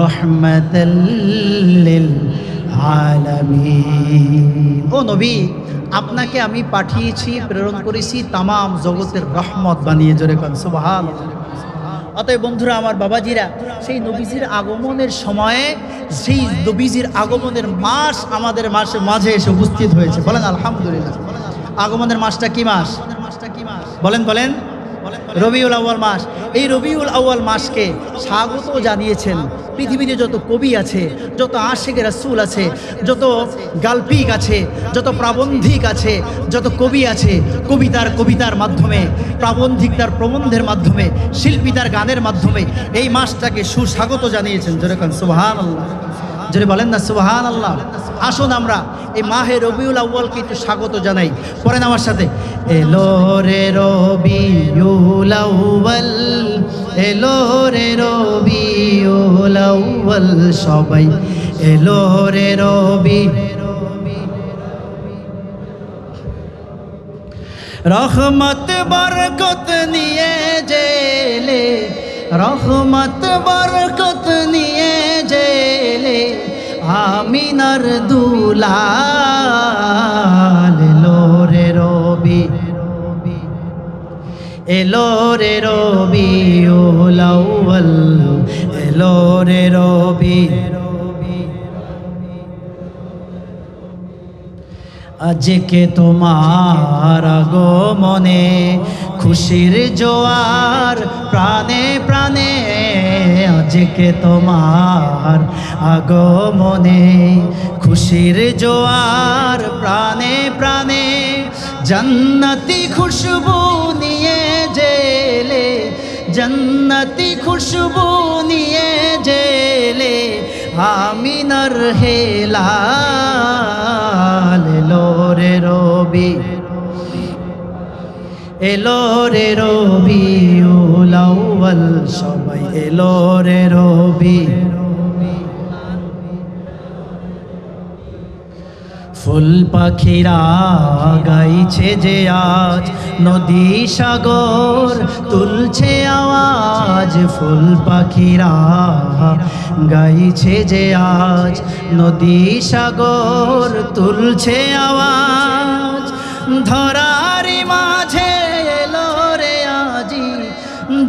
রাহমাতাল লিল আলামিন। ও নবী, আপনাকে আমি পাঠিয়েছি, প্রেরণ করেছি তামাম জগতের রহমত বানিয়ে। জোরে কোন সুবহানাল্লাহ। অতএব বন্ধুরা আমার, বাবাজিরা, সেই নবীজির আগমনের সময়ে, সেই নবীজির আগমনের মাস আমাদের মাঝে এসে উপস্থিত হয়েছে। বলেন আলহামদুলিল্লাহ। আগমনের মাসটা কি মাস? বলেন রবিউল আউয়াল মাস। এই রবিউল আউয়াল মাসকে স্বাগত জানিয়েছেন পৃথিবীতে যত কবি আছে, যত আশিকে রাসূল আছে, যত গাল্পিক আছে, যত প্রাবন্ধিক আছে, যত কবি আছে, কবিতার মাধ্যমে, প্রাবন্ধিক তার প্রবন্ধের মাধ্যমে, শিল্পী তার গানের মাধ্যমে এই মাসটাকে সুস্বাগত জানিয়েছেন। জোরে কোন সুবহানাল্লাহ। জোরে বলেন না সুবহানাল্লাহ। আসুন আমরা এই মাহে রবিউল আউয়ালকে একটু স্বাগত জানাই। পড়েন আমার সাথে, এলো রে রবিউল আউয়াল, এলো রে রবিউল আউয়াল, সবাই এলো রে রবি। রহমত বরকত নিয়ে জেলে, রহমত বরকত নিয়ে জেলে, আমিনার দুলাল এলো এলো রে রবিউল আউয়াল, এলো রে রবি। আজকে তোমার আগমনে খুশির জোয়ার প্রাণে প্রাণে, আজকে তোমার আগমনে খুশির জোয়ার প্রাণে প্রাণে, জান্নাতি খুশবু নিয়ে জেলে, জান্নাতি খুশবু নিয়ে জেলে আমিনার হেলাল। এলো রে রবি, এলো রে রবিউল আউয়াল, সবাই এলো রে রবি। ফুল পাখিরা গাইছে যে আজ, নদী সাগর তুলছে আওয়াজ। ফুল পাখিরা গাইছে যে আজ, নদী সাগর তুলছে আওয়াজ। ধরারি মাঝে এলো রে আজি,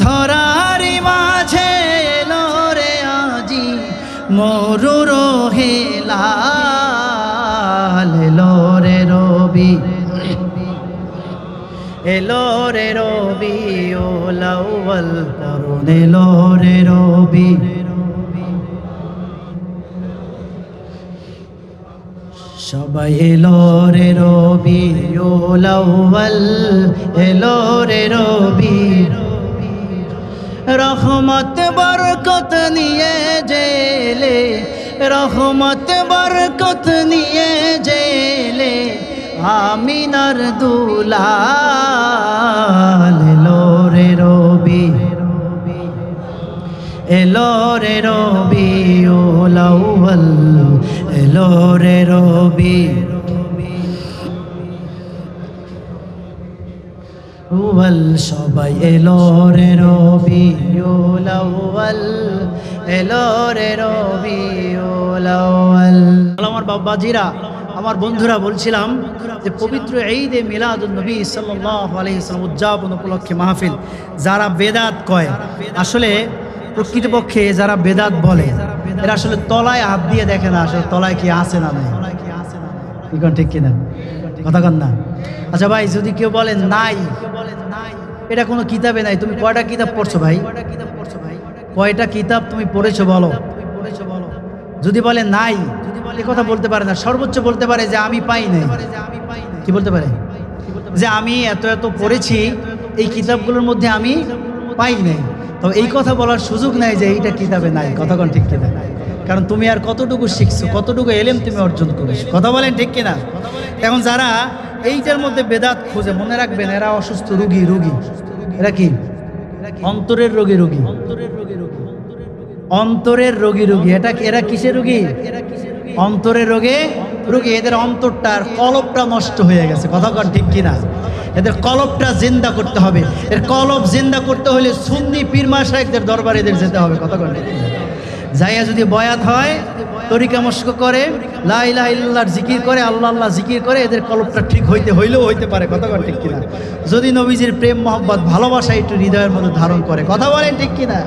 ধরারি মাঝে এলো রে আজি মরুর হেলাল। এলো রে রবি, এলো রে রবিউল আউয়াল, করুন এলো রে রবি। সবাই এলো রে রবিউল আউয়াল, এলো রে রবি। রহমত বরকত নিয়ে জেলে, রহমত বরকত নিয়ে জেলে আমিনার দুলাল। এলো রে রবি, এলো রে রবিউল আউয়াল, এলো রে রবি। সবাই এলো রে রবিউল আউয়াল, এলো রে রবিউল আউয়াল। আমার বাবাজিরা, আমার বন্ধুরা, বলছিলাম যে পবিত্র ঈদে মিলাদুন নবী সাল্লাল্লাহু আলাইহি ওয়াসাল্লাম উদযাপন উপলক্ষে মাহফিল। যারা বেদাত কয়, আসলে প্রকৃতপক্ষে যারা বেদাত বলে এরা আসলে তলায় হাত দিয়ে দেখে না আসলে তলায় কি আছে না নাই। কি কোন ঠিক কিনা? কথা কন না? আচ্ছা ভাই, যদি কেউ বলে নাই, এটা কোনো কিতাবে নাই, তুমি কয়টা কিতাব পড়ছো ভাই? কয়টা কিতাব তুমি পড়েছো বলো? যদি বলে নাই, এ কথা বলতে পারে না, সর্বোচ্চ বলতে পারে যে আমি পাই নাই। কি বলতে পারে? যে আমি এত এত পড়েছি, এই কিতাবগুলোর মধ্যে আমি পাই নাই। তো এই কথা বলার সুযোগ নাই যে এইটা কিতাবে নাই। কথা কোন ঠিক কিনা? কারণ তুমি আর কতটুকু শিখছো, কতটুকু এলেম তুমি অর্জন করেছো। কথা বলেন ঠিক কিনা? এখন যারা এইটার মধ্যে বেদাত খুঁজে, মনে রাখবেন এরা অসুস্থ রোগী। রোগী এরা কি? অন্তরের রোগী। রোগী অন্তরের রোগী। এরা কিসের রোগী? অন্তরের রোগে রোগী। এদের অন্তরটার কলবটা নষ্ট হয়ে গেছে। কথা কন ঠিক কিনা? এদের কলবটা জিন্দা করতে হবে। এর কলব জিন্দা করতে হলে সুন্নি পীর মাশায়েখদের দরবারে এদের যেতে হবে। কথা কন ঠিক কিনা? যাইয়া যদি বয়াত হয়, তরিকা মশক করে, লা ইলাহা ইল্লাল্লাহর জিকির করে, আল্লাহ আল্লাহ জিকির করে, এদের কলবটা ঠিক হইলেও হইতে পারে। কথা বলেন ঠিক কিনা? যদি নবীজির প্রেম মহব্বত ভালোবাসা একটু হৃদয়ের মধ্যে ধারণ করে। কথা বলেন ঠিক কিনা?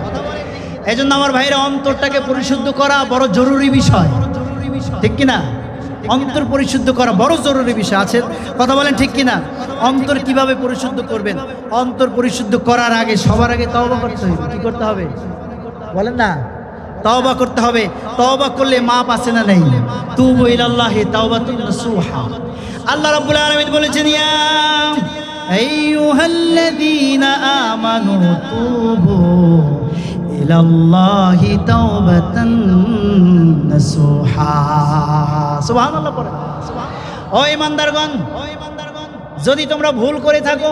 এই জন্য আমার ভাইরা, অন্তরটাকে পরিশুদ্ধ করা বড় জরুরি বিষয়। ঠিক কিনা? অন্তর পরিশুদ্ধ করা বড় জরুরি বিষয় আছে। কথা বলেন ঠিক কিনা? অন্তর কিভাবে পরিশুদ্ধ করবেন? অন্তর পরিশুদ্ধ করার আগে সবার আগে তওবা করতে হবে। কি করতে হবে বলেন না? তওবা করতে হবে। তওবা করলে মাপ আছে না নাই? তুবু ইলাল্লাহি তাওবাতুন নাসুহা। আল্লাহ রাব্বুল আলামিন বলেছেন, ইয়া আইয়ুহাল্লাযীনা আমানু তুবু ইলাল্লাহি তাওবাতান নাসুহা। সুবহানাল্লাহ পড়ে। ও ঈমানদারগণ, যদি তোমরা ভুল করে থাকো,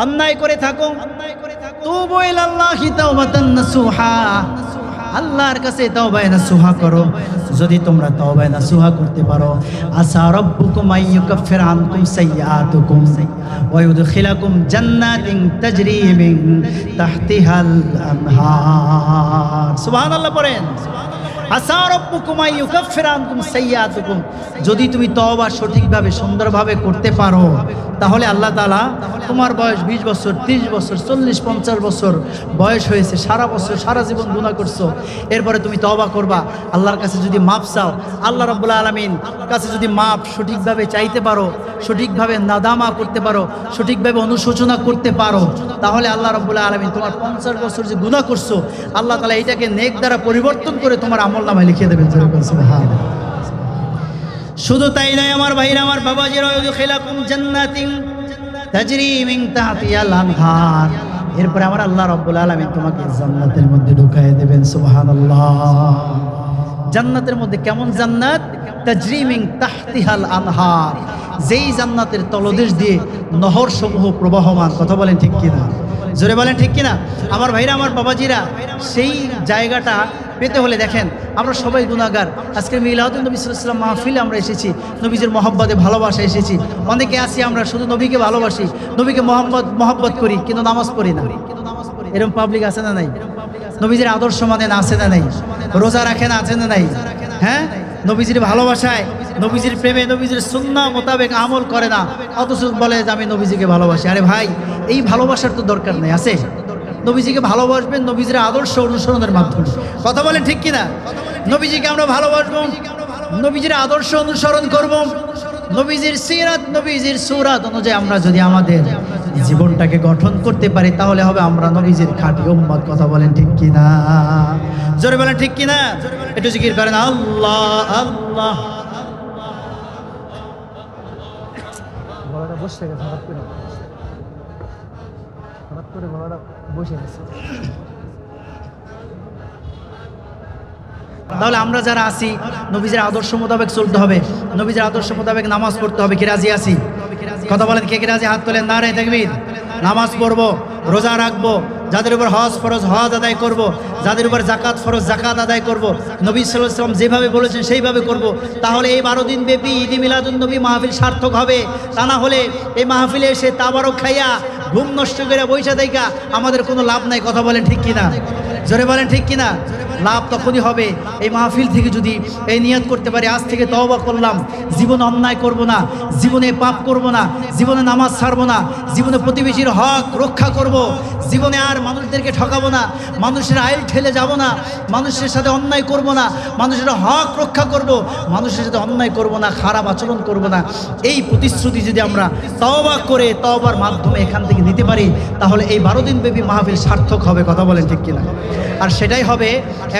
অন্যায় করে থাকো, তুবু ইলাল্লাহি তাওবাতান নাসুহা, আল্লাহর কাছে তাওবায়ে নাসুহা করো। যদি তোমরা তাওবায়ে নাসুহা করতে পারো, আসা রাব্বুকুম আইয়ুকাফির আনকুম সাইয়্যাতুকুম ওয়া ইউদখিলাকুম জান্নাতিন তাজরি মিন তাহতিহাল আনহার। সুবহানাল্লাহ পড়েন। আসা রাব্বুকুম আইয়ুকাফিরা আনকুম সাইয়্যাতুকুম, যদি তুমি তওবা সঠিকভাবে সুন্দরভাবে করতে পারো তাহলে আল্লাহ তাআলা, তোমার বয়স 20 বছর 30 বছর 40 50 বছর বয়স হয়েছে, সারা বছর সারা জীবন গুনাহ করছো, এরপরে তুমি তওবা করবা, আল্লাহর কাছে যদি মাপ চাও, আল্লাহ রাব্বুল আলামিন কাছে যদি মাপ সঠিকভাবে চাইতে পারো, সঠিকভাবে নাদামা করতে পারো, সঠিকভাবে অনুশোচনা করতে পারো, তাহলে আল্লাহ রাব্বুল আলামিন তোমার 50 বছর যে গুনাহ করছো আল্লাহ তাআলা এটাকে নেক দ্বারা পরিবর্তন করে তোমার আমলনামায় লিখে দেবেন। সুবহানাল্লাহ। শুধু তাই নয় আমার ভাইরা, আমার বাবাজিরা, ইউদখিলাকুম জান্নাতিন তাজরি মিন তাহতিহাল আনহার, এরপরে আমার আল্লাহ রাব্বুল আলামিন তোমাকে জান্নাতের মধ্যে ঢুকায় দেবেন। সুবহানাল্লাহ। জান্নাতের মধ্যে কেমন জান্নাত? তাজরি মিন তাহতিহাল আনহার, যেই জান্নাতের তলদেশ দিয়ে নহর সমূহ প্রবাহমান। কথা বলেন ঠিক কিনা? জোরে বলেন ঠিক কিনা? আমার ভাইরা, আমার বাবাজিরা, সেই জায়গাটা পেতে হলে দেখেন আমরা সবাই গুনাহগার। আজকে মিলাদুন নবী সাল্লাল্লাহু আলাইহি ওয়াসাল্লাম মাহফিলে আমরা এসেছি, নবীজির মহব্বতে ভালোবাসা এসেছি। অনেকে আছি আমরা শুধু নবীকে ভালোবাসি, নবীকে মহব্বত করি, কিন্তু নামাজ পড়ি না। এরকম পাবলিক আছে না নাই? নবীজির আদর্শ মানে না আছে না নাই? রোজা রাখে না আছে না নাই? হ্যাঁ, নবীজির ভালোবাসায়, নবীজির প্রেমে, নবীজির সুন্নাহ মোতাবেক আমল করে না, অথচ বলে যে আমি নবীজিকে ভালোবাসি। আরে ভাই, এই ভালোবাসার তো দরকার নেই। আছে নবীজিকে ভালোবাসবেন নবীজির আদর্শ অনুসরণের মাধ্যমে। কথা বলেন ঠিক কিনা? নবীজিকে আমরা ভালোবাসবো, নবীজির আদর্শ অনুসরণ করব, নবীজির সিরাত, নবীজির সূরাত অনুযায়ী আমরা যদি আমাদের জীবনটাকে গঠন করতে পারি তাহলে হবে আমরা নবীজির খাঁটি উম্মত। কথা বলেন ঠিক কিনা? জোরে বলেন ঠিক কিনা? একটু জিকির করেন আল্লাহ আল্লাহ। বসে গেছে হঠাৎ করে, হঠাৎ করে গলাটা বসে গেছে। তাহলে আমরা যারা আছি নবীজির আদর্শ মোতাবেক চলতে হবে, নবীজির আদর্শ মোতাবেক নামাজ পড়তে হবে। কি রাজি আছি? কথা বলেন কে কে রাজি? হাত তোলেন। নারে তাকবীর। নামাজ পড়বো, রোজা রাখবো, যাদের উপর হজ ফরজ হজ আদায় করব, যাদের উপর জাকাত ফরজ জাকাত আদায় করব, নবী সাল্লাল্লাহু আলাইহি ওয়াসাল্লাম যেভাবে বলেছেন সেইভাবে করব। তাহলে এই 12 দিন ব্যাপী ঈদ মিলাদুন নবী মাহফিল সার্থক হবে। তা না হলে এই মাহফিলে এসে তাবারক খাইয়া ঘুম নষ্ট করে বৈশা দেখা আমাদের কোনো লাভ নাই। কথা বলেন ঠিক কিনা? জোরে বলেন ঠিক কিনা? লাভ তখনই হবে এই মাহফিল থেকে যদি এই নিয়ত করতে পারি, আজ থেকে তওবা করলাম, জীবনে অন্যায় করব না, জীবনে পাপ করব না, জীবনে নামাজ ছাড়বো না, জীবনে প্রতিবেশীর হক রক্ষা করব, জীবনে আর মানুষদেরকে ঠকাবো না, মানুষের আইল ঠেলে যাব না, মানুষের সাথে অন্যায় করব না, মানুষের হক রক্ষা করব, মানুষের সাথে অন্যায় করব না, খারাপ আচরণ করব না। এই প্রতিশ্রুতি যদি আমরা তওবা করে তওবার মাধ্যমে এখান থেকে নিতে পারি তাহলে এই 12 দিন ব্যাপী মাহফিল সার্থক হবে। কথা বলেন ঠিক কিনা? আর সেটাই হবে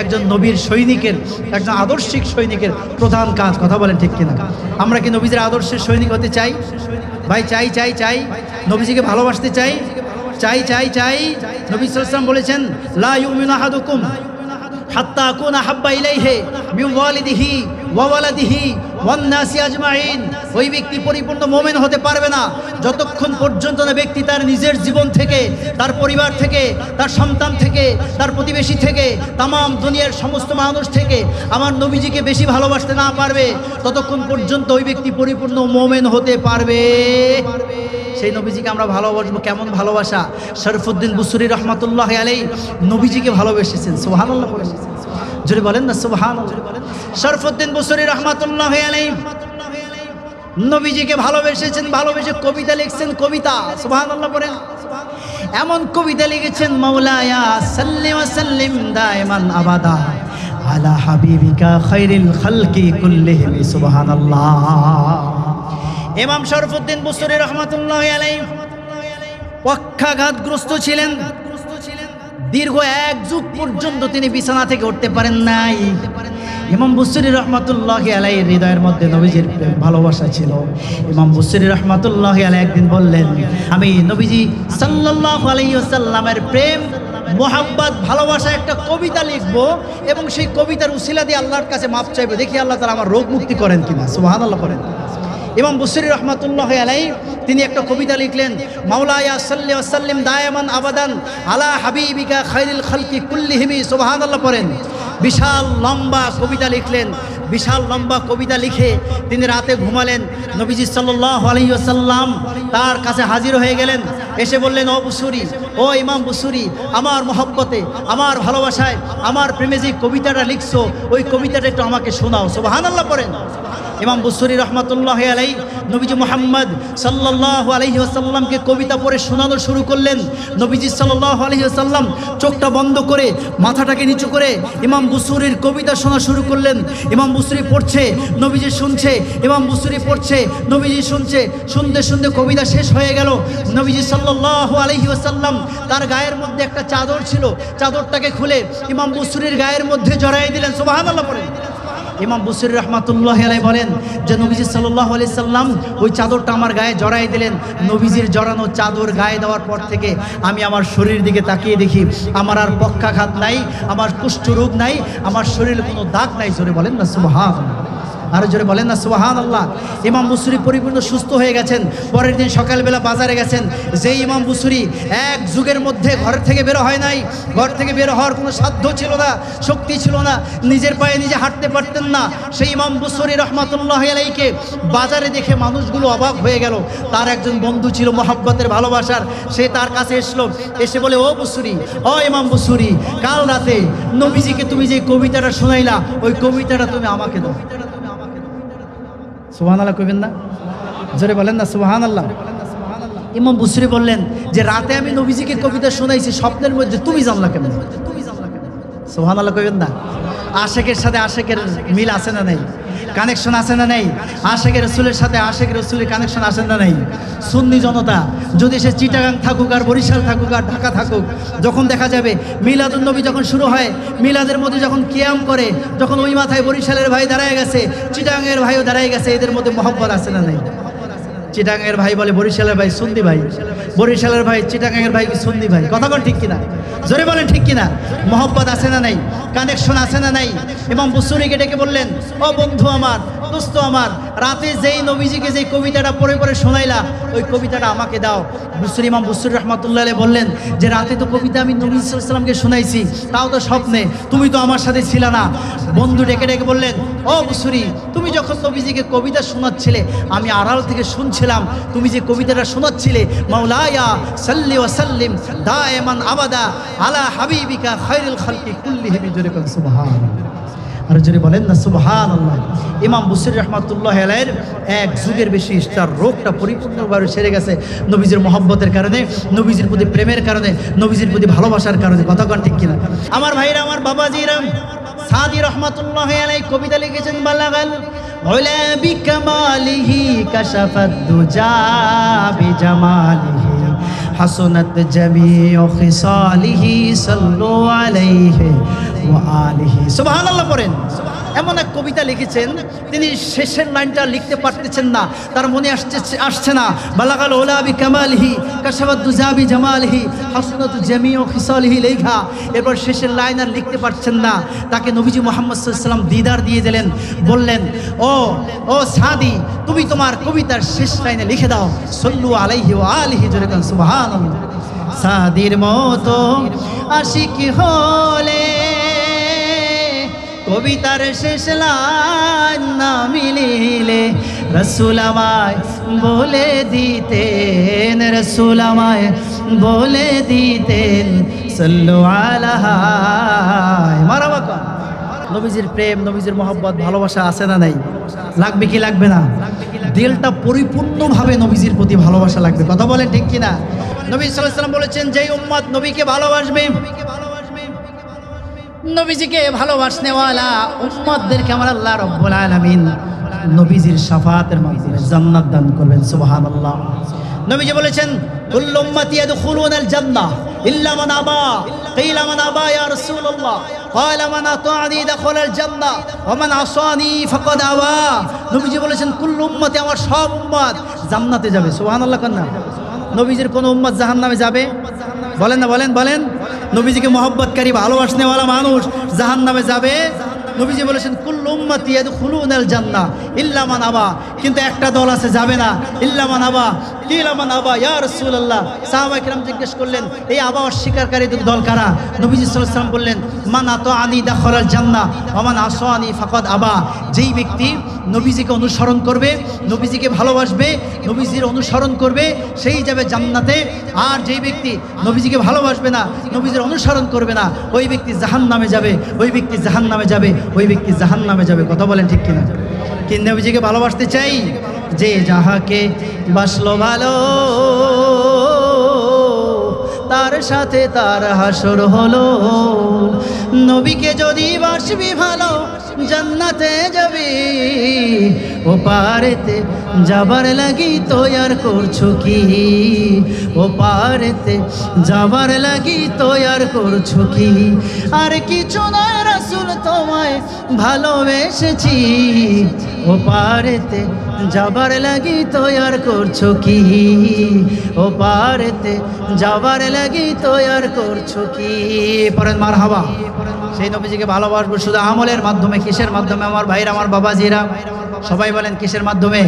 একজন নবীর সৈনিকের, একজন আদর্শিক সৈনিকের প্রধান কাজ। কথা বলেন ঠিক কিনা? আমরা কি নবীজির আদর্শের সৈনিক হতে চাই? ভাই চাই চাই চাই, নবীজিকে ভালোবাসতে চাই, চাই চাই চাই। নবী সাল্লাল্লাহু আলাইহি ওয়াসাল্লাম বলেছেন লা ইউমিনু আহাদুকুম হাত্তা আকুনা হাব্বা ইলাইহি মিন ওয়ালিদিহি ওয়া ওয়ালাদিহি ওয়ান নাসি আজমাইন। ওই ব্যক্তি পরিপূর্ণ মুমিন হতে পারবে না যতক্ষণ পর্যন্ত না ব্যক্তি তার নিজের জীবন থেকে, তার পরিবার থেকে, তার সন্তান থেকে, তার প্রতিবেশী থেকে, তাম দুনিয়ার সমস্ত মানুষ থেকে আমার নবীজিকে বেশি ভালোবাসতে না পারবে, ততক্ষণ পর্যন্ত ওই ব্যক্তি পরিপূর্ণ মুমিন হতে পারবে। সেই নবীজিকে আমরা ভালোবাসবো। কেমন ভালোবাসা? শরফুদ্দিন বুসরি রহমাতুল্লাহি আলাইহি নবীজিকে ভালোবেসেছেন। সুবহানাল্লাহ বলেন, জোরে বলেন না সুবহানাল্লাহ। শরফুদ্দিন বুসরি রহমাতুল্লাহি আলাইহি নবীজিকে ভালোবেসেছেন, ভালোবেসে কবিতা লিখছেন। কবিতা, সুবহানাল্লাহ বলেন। এমন কবিতা লিখেছেন মাওলায়া সাল্লি ওয়া সাল্লিম দাইমান আবাদা আলা হাবিবিকা খায়রিল খালকি কুল্লিহিম। সুবহানাল্লাহ। ইমাম শরফুদ্দিন বুসরি রহমাতুল্লাহি আলাইহি পক্ষাঘাতগ্রস্ত ছিলেন। দীর্ঘ 1 যুগ পর্যন্ত তিনি বিছানা থেকে উঠতে পারেন নাই। ইমাম বুসরি রহমাতুল্লাহি আলাইহির হৃদয়ের মধ্যে নবীজির ভালোবাসা ছিল। ইমাম বুসরি রহমাতুল্লাহি আলাইহি একদিন বললেন, আমি নবীজি সাল্লাল্লাহু আলাইহি ওয়াসাল্লামের প্রেম মোহাব্বত ভালোবাসা একটা কবিতা লিখব এবং সেই কবিতার উসিলা দিয়ে আল্লাহর কাছে মাপ চাইবো, দেখি আল্লাহ তাআলা আমার রোগ মুক্তি করেন কিনা। সুবহানাল্লাহ করেন। ইমাম বুসরি রহমাতুল্লাহি আলাইহি তিনি একটা কবিতা লিখলেন, মাওলায়া সাল্লি ওয়া সাল্লিম দায়মান আবাদান আলা হাবিবিকা খায়রিল খালকি কুল্লিহিম। সুবহানাল্লাহ পড়েন। বিশাল লম্বা কবিতা লিখলেন, বিশাল লম্বা কবিতা লিখে তিনি রাতে ঘুমালেন। নবীজি সাল্লাল্লাহু আলাইহি ওয়াসাল্লাম তার কাছে হাজির হয়ে গেলেন, এসে বললেন, ও বুসুরি, ও ইমাম বুসুরি, আমার মহব্বতে, আমার ভালোবাসায়, আমার প্রেমে যে কবিতাটা লিখছো ওই কবিতাটা একটু আমাকে শোনাও। সুবহানাল্লাহ পড়েন। ইমাম বুসুরি রহমাতুল্লাহি আলাইহি নবীজি মুহাম্মদ সাল্লাল্লাহু আলাইহি ওয়াসাল্লামকে কবিতা পড়ে শোনানো শুরু করলেন। নবীজি সাল্লাল্লাহু আলাইহি ওয়াসাল্লাম চোখটা বন্ধ করে মাথাটাকে নিচু করে ইমাম বুসুরির কবিতা শোনা শুরু করলেন। ইমাম বুসুরি পড়ছে, নবীজি শুনছে, ইমাম বুসুরি পড়ছে, নবীজি শুনছে। শুনতে শুনতে কবিতা শেষ হয়ে গেল। নবীজি সাল্লাল্লাহু আলাইহি ওয়াসাল্লাম তার গায়ের মধ্যে একটা চাদর ছিল, চাদরটাকে খুলে ইমাম বুসুরির গায়ের মধ্যে জড়াই দিলেন। সুবহানাল্লাহ পড়েন। ইমাম বুসরি রহমাতুল্লাহি আলাইহি বলেন যে নবীজি সাল্লাল্লাহু আলাইহি সাল্লাম ওই চাদরটা আমার গায়ে জড়াই দিলেন। নবীজির জড়ানো চাদর গায়ে দেওয়ার পর থেকে আমি আমার শরীরের দিকে তাকিয়ে দেখি আমার আর পক্ষাঘাত নাই, আমার কুষ্ঠ রোগ নাই, আমার শরীরে কোনো দাগ নাই। জোরে বলেন না সুবহানাল্লাহ, আরো জোরে বলেন না সুবহানাল্লাহ। ইমাম বুসরি পরিপূর্ণ সুস্থ হয়ে গেছেন। পরের দিন সকালবেলা বাজারে গেছেন। যেই ইমাম বুসরি এক যুগের মধ্যে ঘর থেকে বের হয় নাই, ঘর থেকে বের হওয়ার কোনো সাধ্য ছিল না, শক্তি ছিল না, নিজের পায়ে নিজে হাঁটতে পারতেন না, সেই ইমাম বুসরি রহমাতুল্লাহি আলাইহিকে বাজারে দেখে মানুষগুলো অবাক হয়ে গেল। তার একজন বন্ধু ছিল মহব্বতের, ভালোবাসার, সে তার কাছে এসলো, এসে বলে, ও বুসরি, ও ইমাম বুসরি, কাল রাতে নবীজিকে তুমি যে কবিতাটা শোনাইলা ওই কবিতাটা তুমি আমাকে দাও। সুবহানাল্লাহ কইবেন না? জোরে বলেন না সুবহানাল্লাহ। ইমাম বুসরি বললেন যে রাতে আমি নবীজিকে কবিতা শোনাইছি, স্বপ্নের মধ্যে তুমি জানলা কেমন? সুবহানাল্লাহ কইবেন না? আশেকের সাথে আশেকের মিল আছে না নেই? কানেকশন আছে না নেই? আশেকের রসুলের সাথে আশেকের রসুলের কানেকশন আছে না নেই? সুন্নি জনতা যদি সে চিটাগাং থাকুক আর বরিশাল থাকুক আর ঢাকা থাকুক, যখন দেখা যাবে মিলাদুন নবী যখন শুরু হয়, মিলাদের মধ্যে যখন কিয়াম করে, যখন ওই মাথায় বরিশালের ভাই দাঁড়ায় গেছে, চিটাগাংয়ের ভাইও দাঁড়ায় গেছে, এদের মধ্যে মহব্বত আছে না নেই? চিটাগাংয়ের ভাই বলে বরিশালের ভাই সুন্নি ভাই, বরিশালের ভাই চিটাগাংয়ের ভাই সুন্নি ভাই। কথা বল ঠিক কিনা? জোরে বলেন ঠিক কিনা? মহব্বত আছে না নাই? কানেকশন আছে না নাই? ইমাম বুসরিকে ডেকে বললেন, ও বন্ধু আমার, দোস্ত আমার, রাতে যেই নবীজিকে যেই কবিতাটা পড়ে পড়ে শোনাইলা ওই কবিতাটা আমাকে দাও। বুসরি, ইমাম বুসরি রহমাতুল্লাহ আলাইহি বললেন যে রাতে তো কবিতা আমি নবী সাল্লাল্লাহু আলাইহি ওয়াসাল্লামকে শোনাইছি, তাও তো স্বপ্নে, তুমি তো আমার সাথে ছিলে না। বন্ধু ডেকে ডেকে বললেন, ও বুসরি, তুমি যখন নবীজিকে কবিতা শোনাচ্ছিলে আমি আড়াল থেকে শুনছিলাম, তুমি যে কবিতাটা শোনাচ্ছিলে, মাওলায়া সাল্লি ওয়া সাল্লিম দায়মান আবাদা আলা হাবিবিকা খায়রুল খালকি কুল্লিহিম। জোরে বলেন সুবহানাল্লাহ, আর জোরে বলেন না সুবহানাল্লাহ। ইমাম বুসরি রহমাতুল্লাহি আলাইহির এক যুগের বেশি তার রোগটা পরিপূর্ণভাবে সেরে গেছে নবীজির মহব্বতের কারণে, নবীজির প্রতি প্রেমের কারণে, নবীজির প্রতি ভালোবাসার কারণে। কথা কন ঠিক কিনা? আমার ভাইরা, আমার বাবাজিরা, সাদি রহমাতুল্লাহি আলাইহি কবিতা লিখেছেন, বালাগাল উলা বিকামালিহি কাশাফাত দুজা বিজামালিহি হাসনাত জামিউ খিসালিহি সাল্লু আলাইহি ওয়া আলিহি। সুবহানাল্লাহ পড়েন। এমন এক কবিতা লিখেছেন, তিনি শেষের লাইনটা লিখতে পারতেছেন না, তার মনে আসছে না। বালাগাল উলা বিকামালিহি কাশাফাত দুজা বিজামালিহি হাসনাত জামিউ খিসালিহি লেখা, এরপর শেষের লাইন আর লিখতে পারছেন না। তাকে নবীজি মুহাম্মদ সাল্লাল্লাহু আলাইহি ওয়াসাল্লাম দিদার দিয়ে দিলেন, বললেন, ও সাদি, তুমি তোমার কবিতার শেষ লাইনে লিখে দাও সাল্লু আলাইহি ওয়া আলিহি। জোরে বলেন সুবহানাল্লাহ। সাদির মতো আশিক হলে কবিতার শেষ লাইন না মিলিলে রসুল আমায় বলে দিতেন, রসুল আমায় বলে দিতেন সাল্লু আলাহা। মারহাবা কর। নবীজির প্রেম, নবীজির মহব্বত, ভালোবাসা আছে না নাই? লাগবে কি লাগবে না? দিলটা পরিপূর্ণভাবে নবীজির প্রতি ভালোবাসা লাগবে। কথা বলেন ঠিক কিনা? নবী সাল্লাল্লাহু আলাইহি ওয়াসাল্লাম বলেছেন, যেই উম্মত নবীকে ভালোবাসবে, নবীজিকে ভালোবাসনেওয়ালা উম্মতদেরকে আমার আল্লাহ রাব্বুল আলামিন নবীজির শাফাআতের মাধ্যমে জান্নাত দান করবেন। সুবহানাল্লাহ। নবীজি বলেছেন, কুল্লু উম্মতি ইয়াদখুলুনাল জান্নাহ ইল্লা মান আবা। কিলা মান আবা ইয়া রাসূলুল্লাহ? ক্বালা মান আতাআনি দাখালাল জান্নাহ ওয়া মান আসানি ফাকাদ আবা। নবীজি বলেছেন, কুল্লু উম্মতি, আমার সব উম্মত জান্নাতে যাবে। সুবহানাল্লাহ কন্না। নবীজির কোন উম্মত জাহান্নামে যাবে? বলেন না, বলেন বলেন। নবীজিকে মহব্বতকারী, ভালোবাসনেওয়ালা মানুষ জাহান্নামে যাবে নবীজি বলেছেন কুল্লু উম্মতি ইয়াদখুলুনাল জান্নাহ ইল্লা মান আবা, কিন্তু একটা দল আছে যাবে না, ইল্লা মান আবা। কিলা মান আবা ইয়া রাসূলুল্লাহ, সাহাবায়ে কেরাম জিজ্ঞেস করলেন এই আবা অস্বীকারী দল কারা? নবীজি সাল্লাল্লাহু আলাইহি ওয়াসাল্লাম বললেন মান আতাআনি দাখালাল জান্নাহ ওয়া মান আসানি ফাকাদ আবা। যেই ব্যক্তি নবীজিকে অনুসরণ করবে, নবীজিকে ভালোবাসবে, নবীজির অনুসরণ করবে, সেই যাবে জান্নাতে। আর যেই ব্যক্তি নবীজিকে ভালোবাসবে না, নবীজির অনুসরণ করবে না, ওই ব্যক্তি জাহান্নামে যাবে, ওই ব্যক্তি জাহান্নামে যাবে, ওই ব্যক্তি জাহান্নামে যাবে। কথা বলেন ঠিক কিনা? কিন্তু নবীজিকে ভালোবাসতে চাই, যে যাহাকে বাসলো ভালো তার সাথে তার হাসর হলো। নবীকে যদি বাসবি ভালো জান্নাতে যাবি, ও পারেতে যাবার লাগি তৈয়ার করছো কি? ও পারেতে যাবার লাগি তৈয়ার করছো কি? আর কিছু নয় রাসূল তোমায় ভালোবেসেছি, ও পারেতে যাবার লাগি তৈয়ার করছো কি? ও পারেতে যাবার লাগি তৈয়ার করছো কি? পরেন মারহাবা। সেই নবীজিকে ভালোবাসবো শুধু আমলের মাধ্যমে। কিসের মাধ্যমে আমার ভাইরা, আমার বাবাজিরা? সবাই বলেন কিসের মাধ্যমে?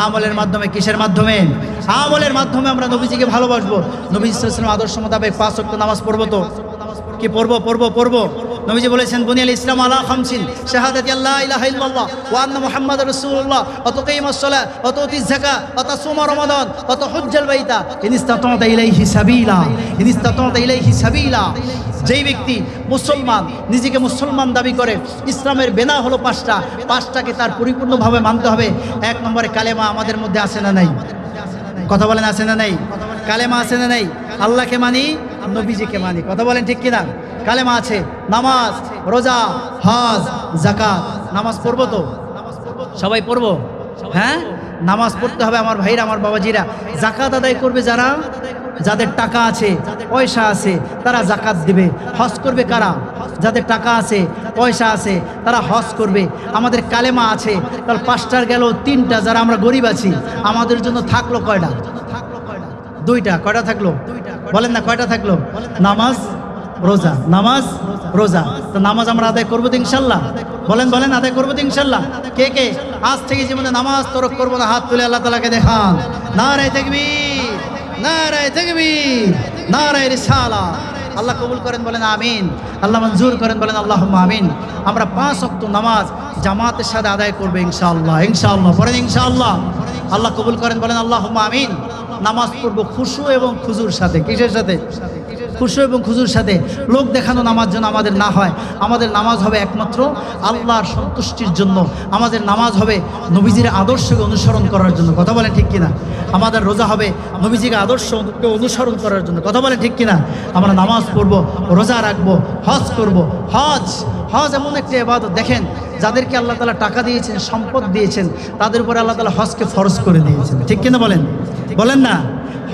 আমলের মাধ্যমে। কিসের মাধ্যমে? আমলের মাধ্যমে আমরা নবীজিকে ভালোবাসবো। নবী সাল্লাল্লাহু আলাইহি ওয়াসাল্লাম আদর্শ মোতাবেক 5 ওয়াক্ত নামাজ পড়বো তো? কি পড়বো? নবীজি বলেছেন বুনিয়াল ইসলাম আলা খামসিন, শাহাদাতি আল্লা ইলাহা ইল্লাল্লাহ ওয়া আন্না মুহাম্মাদুর রাসূলুল্লাহ ওয়া তুকিমাস সালাহ ওয়া তুতিজ যাকাত ওয়া তাসুমা রমাদান ওয়া তাহুজ্জাল বাইতা ইন ইসতাতা'তা ইলাইহি সাবিলা। যেই ব্যক্তি মুসলমান, নিজেকে মুসলমান দাবি করে, ইসলামের বেনা হলো 5টাকে তার পরিপূর্ণভাবে মানতে হবে। 1 নম্বরে কালেমা আমাদের মধ্যে আছে না নাই? কথা বলেন আছে না নাই? কালেমা আছে না নাই? আল্লাহকে মানি, নবীজিকে মানি। কথা বলেন ঠিক কিনা? কালেমা আছে, নামাজ, রোজা, হজ, যাকাত। নামাজ পড়বো তো? সবাই পড়বো? হ্যাঁ, নামাজ পড়তে হবে আমার ভাইরা, আমার বাবাজিরা। যাকাত আদায় করবে যারা, যাদের টাকা আছে, পয়সা আছে, তারা যাকাত দিবে। হজ করবে কারা? যাদের টাকা আছে, পয়সা আছে, তারা হজ করবে। আমাদের কালেমা আছে, তাহলে 5টার গেল 3টা। যারা আমরা গরিব আছি, আমাদের জন্য থাকলো কয়টা? 2টা। কয়টা থাকলো? বলেন না, কয়টা থাকলো? নামাজ, রোজা। নামাজ, রোজা। তো নামাজ আমরা আদায় করবো তো ইনশাল্লাহ? বলেন আদায় করবো তো ইনশাল্লাহ? কে আজ থেকে জীবনে নামাজ তরক করবো না? হাত তুলে আল্লাহ তাআলাকে দেখান। নারায়ে তাকবীর, নারায়ে তাকবীর, নারায়ে রিসালাত। আল্লাহ কবুল করেন, বলেন আমিন। আল্লাহ মঞ্জুর করেন, বলেন আল্লাহুম্মা আমিন। আমরা 5 ওয়াক্ত নামাজ জামাতের সাথে আদায় করবো ইনশাআল্লাহ। পড়েন ইনশাআল্লাহ। আল্লাহ কবুল করেন, বলেন আল্লাহুম্মা আমিন। নামাজ পড়বো খুশু এবং খুজুর সাথে। কিসের সাথে? খুশু এবং খুজুর সাথে। লোক দেখানো নামাজ যেন আমাদের না হয়। আমাদের নামাজ হবে একমাত্র আল্লাহর সন্তুষ্টির জন্য। আমাদের নামাজ হবে নবীজির আদর্শকে অনুসরণ করার জন্য। কথা বলেন ঠিক কিনা? আমাদের রোজা হবে নবীজিকে আদর্শকে অনুসরণ করার জন্য। কথা বলেন ঠিক কিনা? আমরা নামাজ পড়বো, রোজা রাখবো, হজ করব। হজ এমন একটা ইবাদত, দেখেন যাদেরকে আল্লাহ তাআলা টাকা দিয়েছেন, সম্পদ দিয়েছেন, তাদের উপরে আল্লাহ তাআলা হজকে ফরজ করে দিয়েছেন। ঠিক কিনা বলেন না?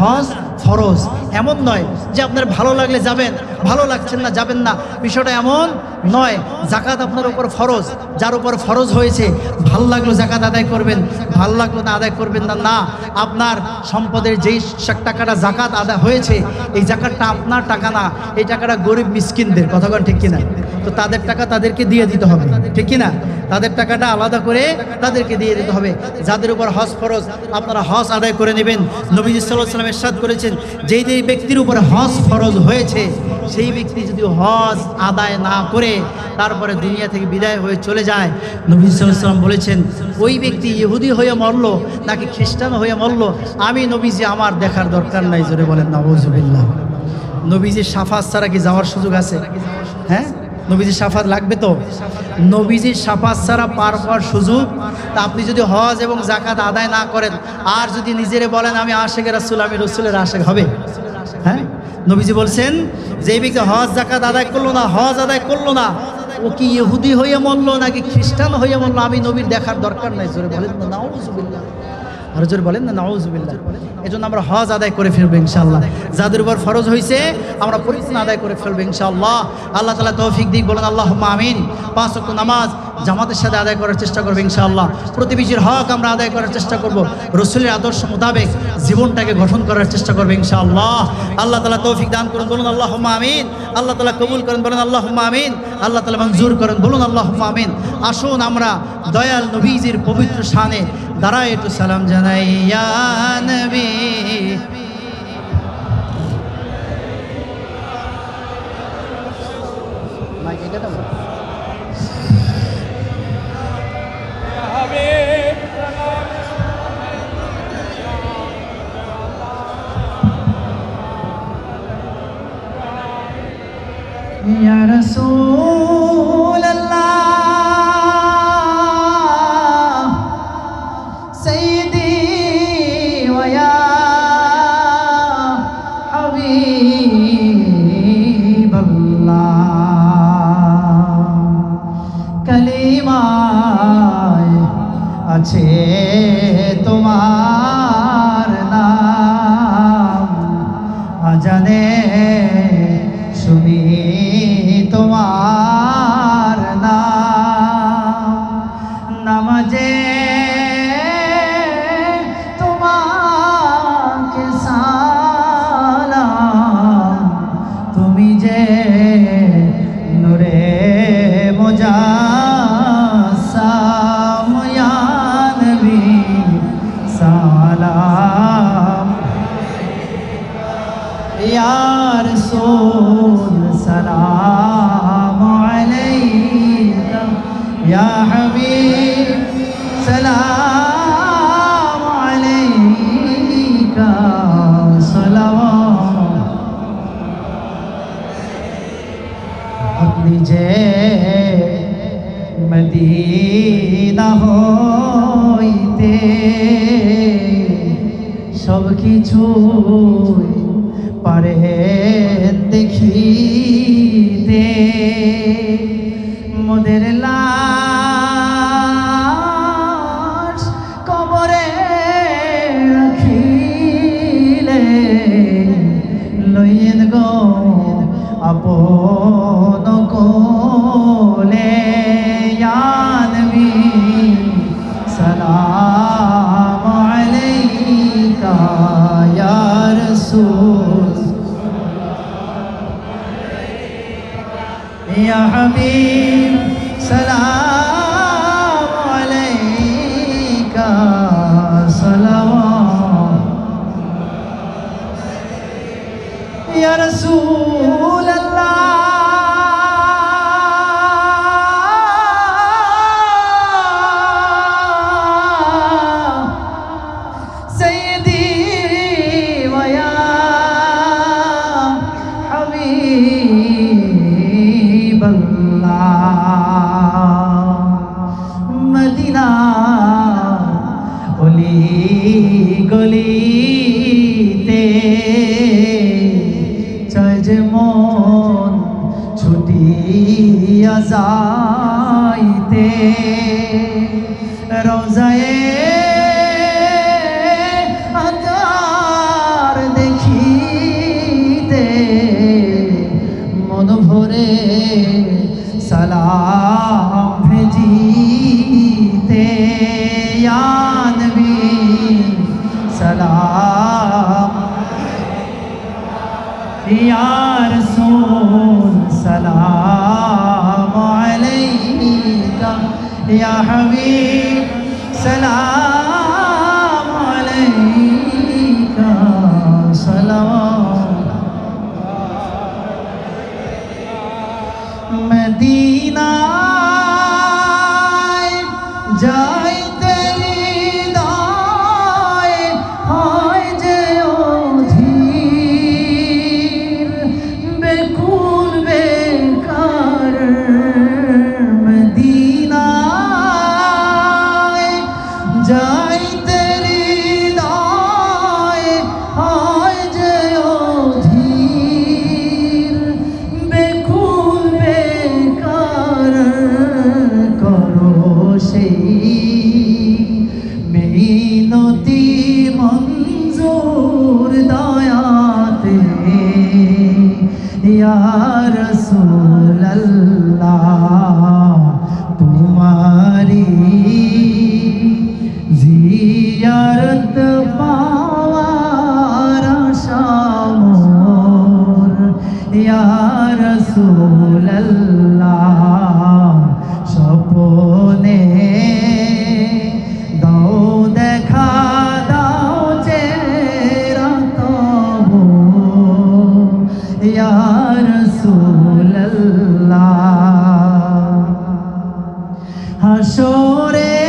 হজ ফরজ। এমন নয় যে আপনার ভালো লাগলে যাবেন, ভালো লাগছেন না যাবেন না, বিষয়টা এমন নয়। যাকাত আপনার উপর ফরজ, যার উপর ফরজ হয়েছে, ভালো লাগলো যাকাত আদায় করবেন, ভালো লাগলো না আদায় করবেন না। না, আপনার সম্পদের যেই টাকাটা যাকাত আদায় হয়েছে, এই যাকাতটা আপনার টাকা না, এই টাকাটা গরিব মিসকিনদের। কথা বলেন ঠিক কিনা? তো তাদের টাকা তাদেরকে দিয়ে দিতে হবে, ঠিক কিনা? তাদের টাকাটা আলাদা করে তাদেরকে দিয়ে দিতে হবে। যাদের উপর হজ ফরজ, আপনারা হজ আদায় করে নেবেন। নবী সাল্লাল্লাহু আলাইহি ওয়াসাল্লাম ইরশাদ করেছেন, যেই ব্যক্তির উপর হজ ফরজ হয়েছে, সেই ব্যক্তি যদি হজ আদায় না করে তারপরে দুনিয়া থেকে বিদায় হয়ে চলে যায়, নবী সাল্লাল্লাহু আলাইহি ওয়াসাল্লাম বলেছেন, ওই ব্যক্তি ইহুদি হয়ে মরলো নাকি খ্রিস্টান হয়ে মরলো, আমি নবীজি আমার দেখার দরকার নাই। জোরে বলেন নাউযুবিল্লাহ। নবীজির শাফাত ছাড়া কি যাওয়ার সুযোগ আছে? হ্যাঁ, নবীজির শাফাত লাগবে তো? নবীজির শাফাত ছাড়া পার হওয়ার সুযোগ? তা আপনি যদি হজ এবং যাকাত আদায় না করেন, আর যদি নিজেরে বলেন আমি আশিকে রাসূল, আমি রাসূলের আশিক, হবে? হ্যাঁ, নবীজি বলছেন যে ব্যক্তি হজ যাকাত আদায় করলো না, হজ আদায় করলো না, ও কি ইহুদি হয়ে মরলো নাকি খ্রিস্টান হয়ে মরলো, আমি নবীর দেখার দরকার নাই। জোরে বলেন নাউযুবিল্লাহ। আর জোর বলেন না নাউজুবিল্লাহ। এজন্য আমরা হজ আদায় করে ফেলবো ইনশাআল্লাহ। যাদের উপর ফরজ হয়েছে আমরা পরিপূর্ণ আদায় করে ফেলবো ইনশাআল্লাহ। আল্লাহ তাআলা তৌফিক দিক, বলেন আল্লাহুম্মা আমিন। 5 ওয়াক্ত নামাজ জামাতের সাথে আদায় করার চেষ্টা করবো ইনশাআল্লাহ। প্রতিবেশীর হক আমরা আদায় করার চেষ্টা করব, রাসূলের আদর্শ মোতাবেক জীবনটাকে গঠন করার চেষ্টা করবো ইনশাআল্লাহ। আল্লাহ তাআলা তৌফিক দান করুন, বলুন আল্লাহুম্মা আমিন। আল্লাহ তাআলা কবুল করেন, বলেন আল্লাহুম্মা আমিন। আল্লাহ তাআলা মঞ্জুর করেন, বলুন আল্লাহুম্মা আমিন। আসুন আমরা দয়াল নবীজির পবিত্র শানে দাঁড়ায় একটু সালাম জানাই। ইয়া নবী মাইক এটা দাও। ইয়া রাসূলাল্লাহ সাইয়্যিদি ওয়া ইয়া হাবিবাল্লাহ, কালিমায় আছে তোমার নাম, আজানে শুনি তোমার নাম, নামাজে তোমাকে সালাম, তুমি যে নূরে মুজাসসাম, ইয়া নবী সালাম, ইয়া রাসূল সালাম আলাইকা, ইয়া হাবিব সালাম আলাইকা, সালাওয়াত। আপনি যে মদিনা হইতে সব কিছু পারে দেখিতে, মোদের লাশ কবরে রাখিলে লইয়েন গো আপন কোলে, ইয়া নবী সালাম আলাইকা, ইয়া রাসূল ইয়া হাবিব সালাম আলাইকা, সালাওয়াত। ইয়া রাসূলাল্লাহ সাইয়্যিদি ওয়া ইয়া হাবিবাল্লাহ, মদিনা অলি গলিতে চায় যে মন ছুটিয়া যাইতে, রওজায়ে আতার দেখিতে মন ভরে সালাম ভেজিতে, ইয়া নবী সালাম, ইয়া রাসূল সালাম আলাইকা, ইয়া হাবিব সালাম আলাইকা, সালাওয়াত। মদিনায় যাইতে হৃদয় হয় যে অধীর, বেকুল বেকার, মদিনায় যাইতে হৃদয় হয় যে ইয়া রাসূলুল্লাহ তোমারি জিয়ারত পাওয়ার আশা মোর ইয়া রাসূলুল্লাহ স্বপ্নে দাও দেখা দাও চেহারা তবু ইয়া রাসূলুল্লাহ হাসরে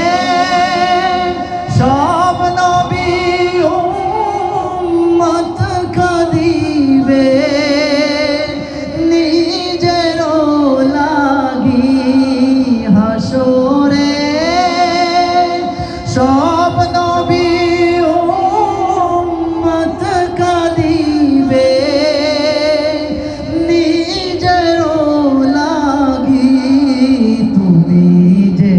সব নবী উম্মত কাঁদিবে নিজের লাগি হাসরে সব নবী উম্মত কাঁদিবে নিজের লাগি তুমি যে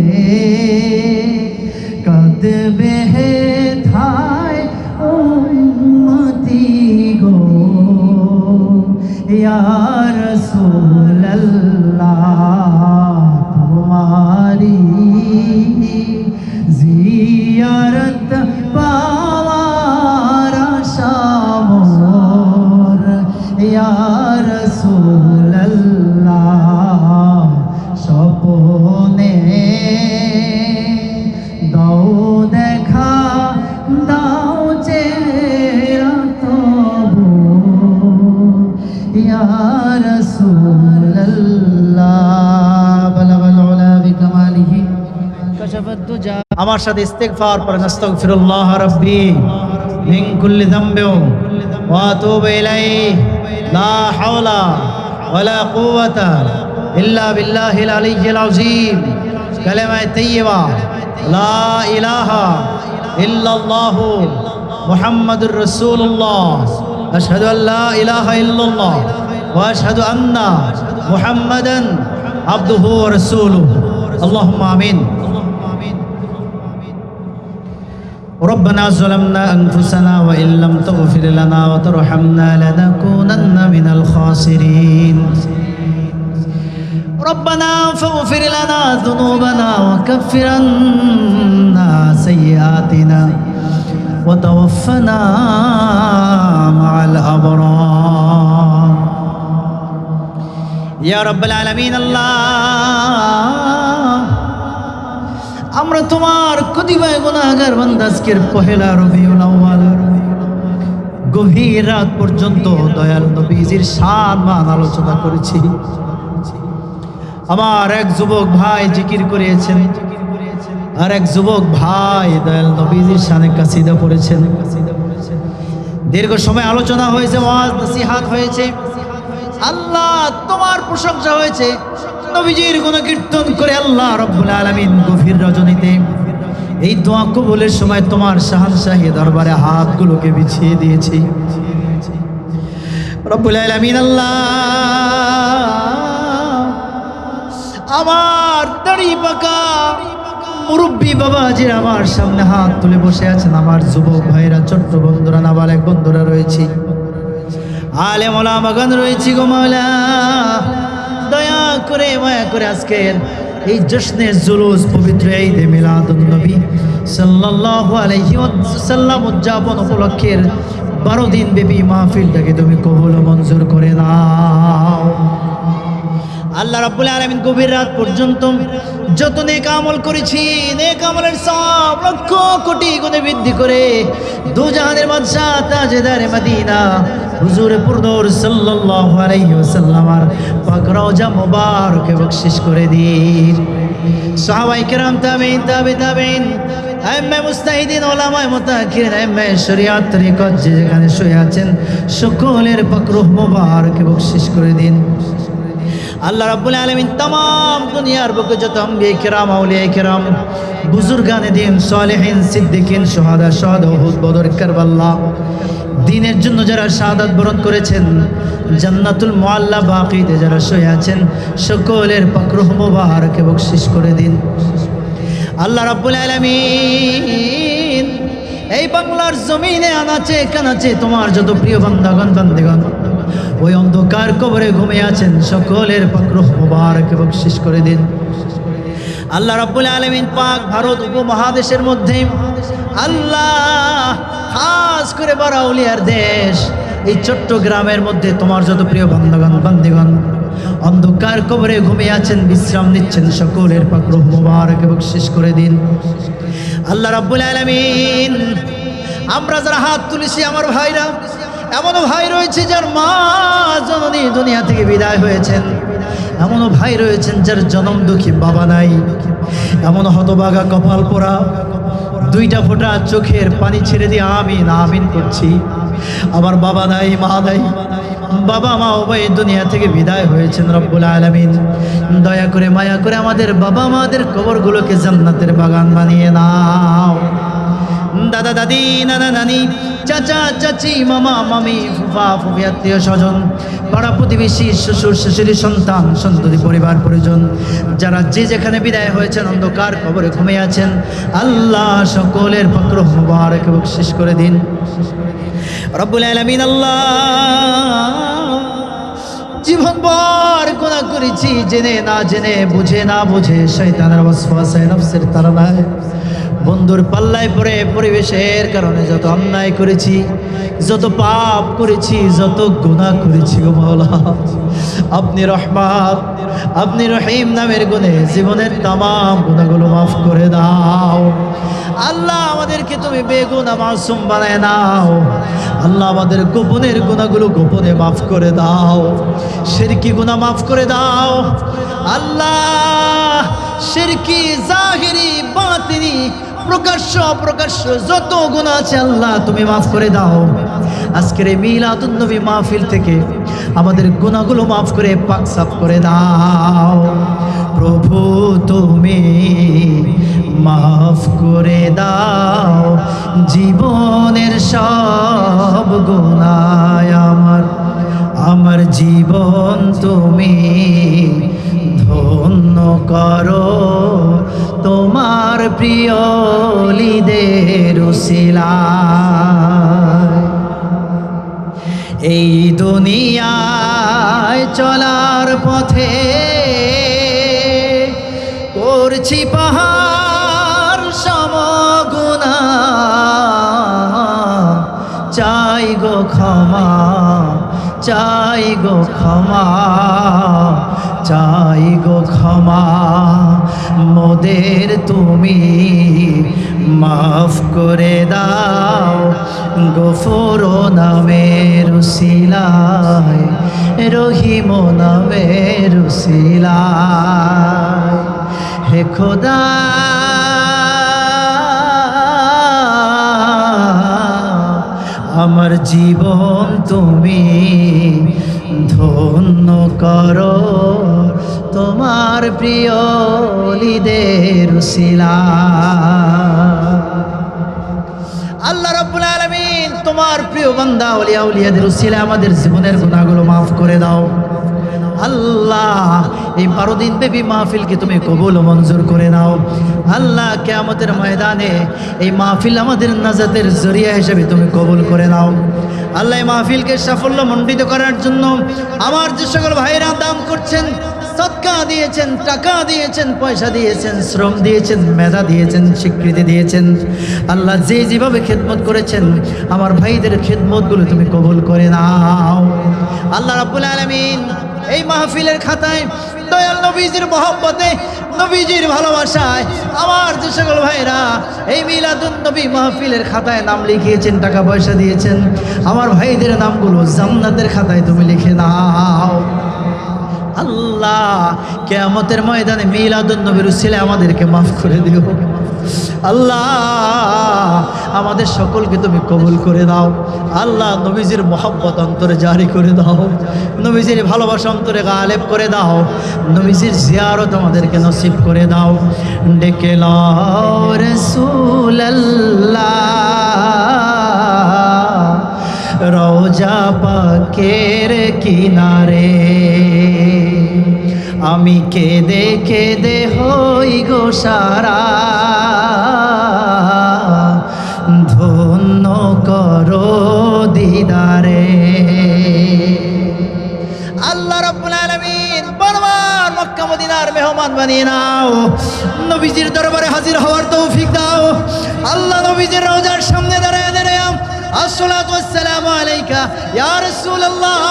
কাঁদবে থায় উম্মতি গো ইয়া রাসূলুল্লাহ তোমারি জিয়ারত পাওয়ার আশা মোর ইয়া রাসূলুল্লাহ স্বপ্নে দাও দেখা দাও চেহারা তবু ইয়া রাসূলুল্লাহ বালাগাল উলা বিকামালিহি কাশাফাত দুজা আমার সাথে ইস্তিগফার পড়েন আস্তাগফিরুল্লাহ রাব্বি মিন কুল্লি যামবি ওয়া আতুবু ইলাইহি লা হাওলা ওয়ালা কুওয়াতা ইল্লা বিল্লাহিল আলিয়্যিল আযীম কালেমা তাইয়্যিবা লা ইলাহা ইল্লাল্লাহু মুহাম্মাদুর রাসূলুল্লাহ আশহাদু আল্লা ইলাহা ইল্লাল্লাহ ওয়া আশহাদু আন্না মুহাম্মাদান আবদুহু ওয়া রাসূলুহু আল্লাহুম্মা আমিন ربنا ظلمنا أنفسنا وإن لم تغفر لنا وترحمنا لنكونن من الخاسرين ربنا فاغفر لنا ذنوبنا وكفر عنا سيئاتنا وتوفنا مع الأبرار يا رب العالمين الله আমরা তোমার কতিপয় গুনাহগার বান্দা আজকের পহেলা রবিউল আউয়াল গভীর রাত পর্যন্ত দয়াল নবীজির শান মান আলোচনা করেছি। আমার এক যুবক ভাই জিকির করেছেন, আর এক যুবক ভাই দয়াল নবীজির শানে কাসিদা পড়েছেন। দীর্ঘ সময় আলোচনা হয়েছে, ওয়াজ নসিহাত হয়েছে, আল্লাহ তোমার প্রশংসা হয়েছে, নবীজির গুণ কীর্তন করে আল্লাহ রব্বুল আলামিন গভীর রজনীতে এই দোয়া কবুলের সময় তোমার শাহানশাহী দরবারে হাতগুলোকে বিছিয়ে দিয়েছি। রব্বুল আলামিন আল্লাহ আমার দাড়ি পাকা মুরব্বী বাবাজির আমার সামনে হাত তুলে বসে আছেন, আমার যুবক ভাইরা, ছোট্ট বন্ধুরা, নাবালেক বন্ধুরা রয়েছে, আলেম ওলামাগণ রয়েছে। গো মাওলা দয়া করে মায়া করে আজকের এই জশ্নে জুলুস পবিত্র ঈদে মিলাদুন নবী সাল্লাল্লাহু আলাইহি ওয়াসাল্লাম উদযাপন উপলক্ষের 12 দিন ব্যাপী মাহফিলটাকে তুমি কবুল ও মঞ্জুর করে নাও। আল্লাহ রাব্বুল আলামিন গভীর রাত পর্যন্ত যত নেক আমল করেছি, নেক আমলের সওয়াব লক্ষ কোটি গুণে বৃদ্ধি করে দুজাহানের বাদশা তাজদারে মদিনা হুজুরে পুরনূর সাল্লাল্লাহু আলাইহি ওয়াসাল্লামের পাক রওজা মুবারকে বখশিশ করে দিন। সাহাবায়ে কেরাম, তাবেঈন, তাবেঈন, আইম্মে মুজতাহিদিন, উলামায়ে মুতাআক্কিরিন, আইম্মে শরিয়াত তরিকত যেখানে শুয়ে আছেন সকলের পাক রূহ মুবারকে বখশিশ করে দিন। আল্লাহ রাব্বুল আলামিন तमाम দুনিয়ার বুকে যত আম্বিয়া কিরাম, আউলিয়া কিরাম, বুজুর্গানে দিন, সালেহিন, সিদ্দিকিন, শুহাদা, শাহাদা, উহুদ, বদর, কারবালা দ্বীনের জন্য যারা শাহাদাত বরণ করেছেন, জান্নাতুল মুআল্লা বাকিতে যারা শুয়ে আছেন সকলের পাক রূহ মুবারকে বখশিশ করে দিন। আল্লাহ রাব্বুল আলামিন এই বাংলার জমিনে আনাচে কানাচে তোমার যত প্রিয় বান্দাগণ বান্দিগণ ওই অন্ধকার কবরে ঘুমিয়ে আছেন, সকলের পাক রূহ মুবারক বখশিশ করে দিন। আল্লাহ রাব্বুল আলামিন পাক ভারত উপমহাদেশের মধ্যে আল্লাহ খাস করে বারাউলিয়ার দেশ এই চট্টগ্রামের মধ্যে তোমার যত প্রিয় বান্দাগণ বান্দিগণ অন্ধকার কবরে ঘুমিয়ে আছেন, বিশ্রাম নিচ্ছেন, সকলের পাক রূহ মুবারক বখশিশ করে দিন। আল্লাহ রাব্বুল আলামিন আমরা যারা হাত তুলেছি আমার ভাইরা, এমনও ভাই রয়েছে যার মা জননী দুনিয়া থেকে বিদায় হয়েছেন, এমনও ভাই রয়েছেন যার জনম দুঃখী বাবা নাই, এমন হতভাগা কপাল পোড়া দুইটা ফোঁটা চোখের পানি ছেড়ে দিয়ে আমিন আমিন করছি, আমার বাবা নাই মা নাই, বাবা মা উভয় দুনিয়া থেকে বিদায় হয়েছেন। রব্বুল আলামিন দয়া করে মায়া করে আমাদের বাবা মাদের কবরগুলোকে জান্নাতের বাগান বানিয়ে নাও। দাদা দাদি নানা নানি চাচা চাচি মামা মামি ফুফা ফুফি আত্মীয় স্বজন পাড়া প্রতিবেশী শ্বশুর শাশুড়ি সন্তান সন্ততি পরিবার পরিজন যারা যে যেখানে বিদায় হয়েছেন অন্ধকার কবরে ঘুমিয়ে আছেন, আল্লাহ সকলের পাক রূহ মুবারক বখশিশ করে দিন। রব্বুল আলামিন আল্লাহ জীবনভর গুনাহ করেছি, জেনে না জেনে বুঝে না বুঝে শয়তানের ওয়াসওয়াসায় নফসের তাড়নায় বন্ধুর পাল্লায় পড়ে পরিবেশের কারণে যত অন্যায় করেছি, যত পাপ করেছি, যত গুনাহ করেছি গো মাওলা, আপনি রহমান আপনি রহিম নামের গুণে জীবনের তামাম গুনাহগুলো মাফ করে দাও। আল্লাহ আমাদেরকে তুমি বেগুনাহ মাসুম বানায় নাও। আল্লাহ আমাদের গোপনের গুনাহগুলো গোপনে মাফ করে দাও, শিরকি গুনাহ মাফ করে দাও। আল্লাহ শিরকি জাহিরি বাতিনি প্রকাশ্য অপ্রকাশ্য যত গুনাহ আছে আল্লাহ তুমি মাফ করে দাও। আজকের এই মিলাদুন নবী মাহফিল থেকে আমাদের গুনাহগুলো মাফ করে পাক সাফ করে দাও। প্রভু তুমি মাফ করে দাও জীবনের সব গুনাহ, আমার জীবন তুমি ধন্য করো তোমার প্রিয় লিদের উসিলায়। এই দুনিয়ায় চলার পথে করছি পাহাড় সম গুনাহ, চাই গো ক্ষমা চাই গো ক্ষমা চাই গো ক্ষমা, মোদের তুমি মাফ করে দাও গফুর নামের উসিলায়, রহিম নামের উসিলায়। হে খোদা আমার জীবন তুমি ধন্য করো তোমার প্রিয় লিদের উসিলায়। আল্লাহ রাব্বুল আলামিন তোমার প্রিয় বান্দা ওলিয়া উলিয়াদের উসিলায় আমাদের জীবনের গুনাহগুলো মাফ করে দাও। আল্লাহ এই 12 দিন ব্যাপী মাহফিলকে তুমি কবুল ও মঞ্জুর করে নাও। আল্লাহ কিয়ামতের ময়দানে এই মাহফিল আমাদের নাজাতের জরিয়া হিসেবে তুমি কবুল করে নাও। আল্লাহ এই মাহফিলকে সাফল্য মণ্ডিত করার জন্য আমার যে সকল ভাইরা দান করছেন, সদকা দিয়েছেন, টাকা দিয়েছেন, পয়সা দিয়েছেন, শ্রম দিয়েছেন, মেধা দিয়েছেন, স্বীকৃতি দিয়েছেন, আল্লাহ যে যেভাবে খেদমত করেছেন আমার ভাইদের খেদমতগুলো তুমি কবুল করে নাও। আল্লাহ রাব্বুল আলামিন এই মাহফিলের খাতায় দয়াল নবীজির মহব্বতে নবীজির ভালোবাসায় আমার যে সকল ভাইরা এই মিলাদুন নবী মাহফিলের খাতায় নাম লিখিয়েছেন, টাকা পয়সা দিয়েছেন, আমার ভাইদের নামগুলো জান্নাতের খাতায় তুমি লিখে নাও। আল্লাহ কিয়ামতের ময়দানে মিলাদুন নবীর উসিলায় আমাদেরকে মাফ করে দিও। আল্লাহ আমাদের সকলকে তুমি কবুল করে দাও। আল্লাহ নবীজির মহব্বত অন্তরে জারি করে দাও, নবীজির ভালোবাসা অন্তরে গালেব করে দাও, নবীজির জিয়ারত আমাদেরকে নসিব করে দাও। ডেকে লও রাসূলুল্লাহ রওজা পাকের কিনারে, আমি কেঁদে কেঁদে হই গো সারা। মেহমান বানিয়ে নাও, নবীজির দরবারে হাজির হওয়ার তৌফিক দাও। আল্লাহ নবীজির রওজার সামনে দাঁড়ায় দাঁড়ায় আসসালাতু ওয়াসসালামু আলাইকা ইয়া রাসূলুল্লাহ,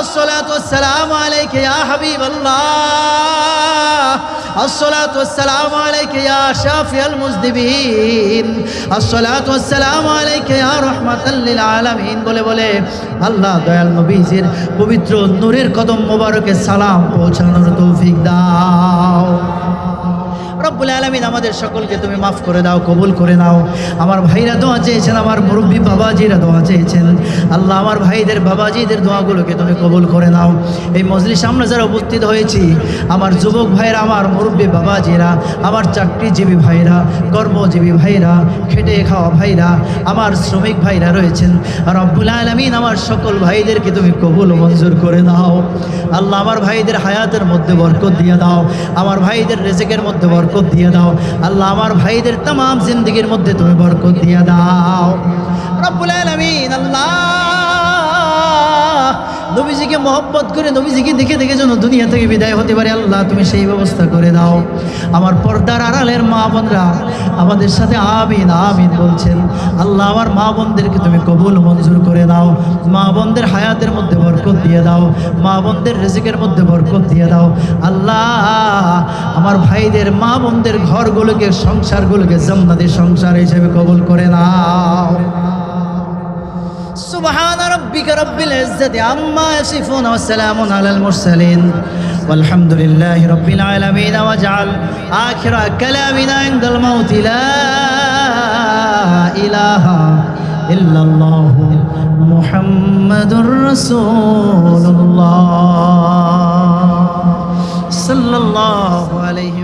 আসসালাতু ওয়াসসালামু আলাইকা ইয়া হাবিবাল্লাহ, আসসালাতু ওয়াসসালামু আলাইকা ইয়া শাফিয়াল মুজনিবিন, আসসালাতু ওয়াসসালামু আলাইকা ইয়া রাহমাতাল লিল আলামিন বলে বলে আল্লাহ দয়াল নবীজির পবিত্র নূরের কদম মোবারকে সালাম পৌঁছানোর তৌফিক দাও। রব্বুল আলামিন আমাদের সকলকে তুমি মাফ করে দাও, কবুল করে নাও। আমার ভাইরা দোয়া চেয়েছেন, আমার মুরব্বী বাবাজিরা দোয়া চেয়েছেন, আল্লাহ আমার ভাইদের বাবাজিদের দোয়াগুলোকে তুমি কবুল করে নাও। এই মজলিস আমরা যারা উপস্থিত হয়েছি, আমার যুবক ভাইরা, আমার মুরব্বী বাবাজিরা, আমার চাকরিজীবী ভাইরা, কর্মজীবী ভাইরা, খেটে খাওয়া ভাইরা, আমার শ্রমিক ভাইরা রয়েছেন, রব্বুল আলামিন আমার সকল ভাইদেরকে তুমি কবুল মঞ্জুর করে দাও। আল্লাহ আমার ভাইদের হায়াতের মধ্যে বরকত দিয়ে দাও, আমার ভাইদের রিজিকের মধ্যে বরকত দিয়ে দাও। আল্লাহ আমার ভাইদের तमाम জিন্দেগীর মধ্যে তুমি বরকত দিয়ে দাও রব্বুল আলামিন। আল্লাহ নবীজিকে মহব্বত করে, নবীজিকে দেখে দেখে যেন দুনিয়া থেকে বিদায় হতে পারে, আল্লাহ তুমি সেই ব্যবস্থা করে দাও। আমার পর্দার আড়ালের মা বোনরা আমাদের সাথে আমিন আমিন বলছেন, আল্লাহ আমার মা বোনদেরকে তুমি কবুল মঞ্জুর করে দাও, মা বোনদের হায়াতের মধ্যে বরকত দিয়ে দাও, মা বোনদের রিজিকের মধ্যে বরকত দিয়ে দাও। আল্লাহ আমার ভাইদের মা বোনদের ঘরগুলোকে, সংসারগুলোকে জান্নাতের সংসার হিসেবে কবুল করে নাও। সুবহান রাব্বিকা রাব্বিল ইজ্জাতি আম্মা ইয়াসিফুন ওয়া সালামুন আলাল মুরসালিন ওয়ালহামদুলিল্লাহি রাব্বিল আলামিন। ওয়াজআল আখিরা কালামিনা ইনদাল মাউত লা ইলাহা ইল্লাল্লাহু মুহাম্মাদুর রাসূলুল্লাহ সাল্লাল্লাহু আলাইহি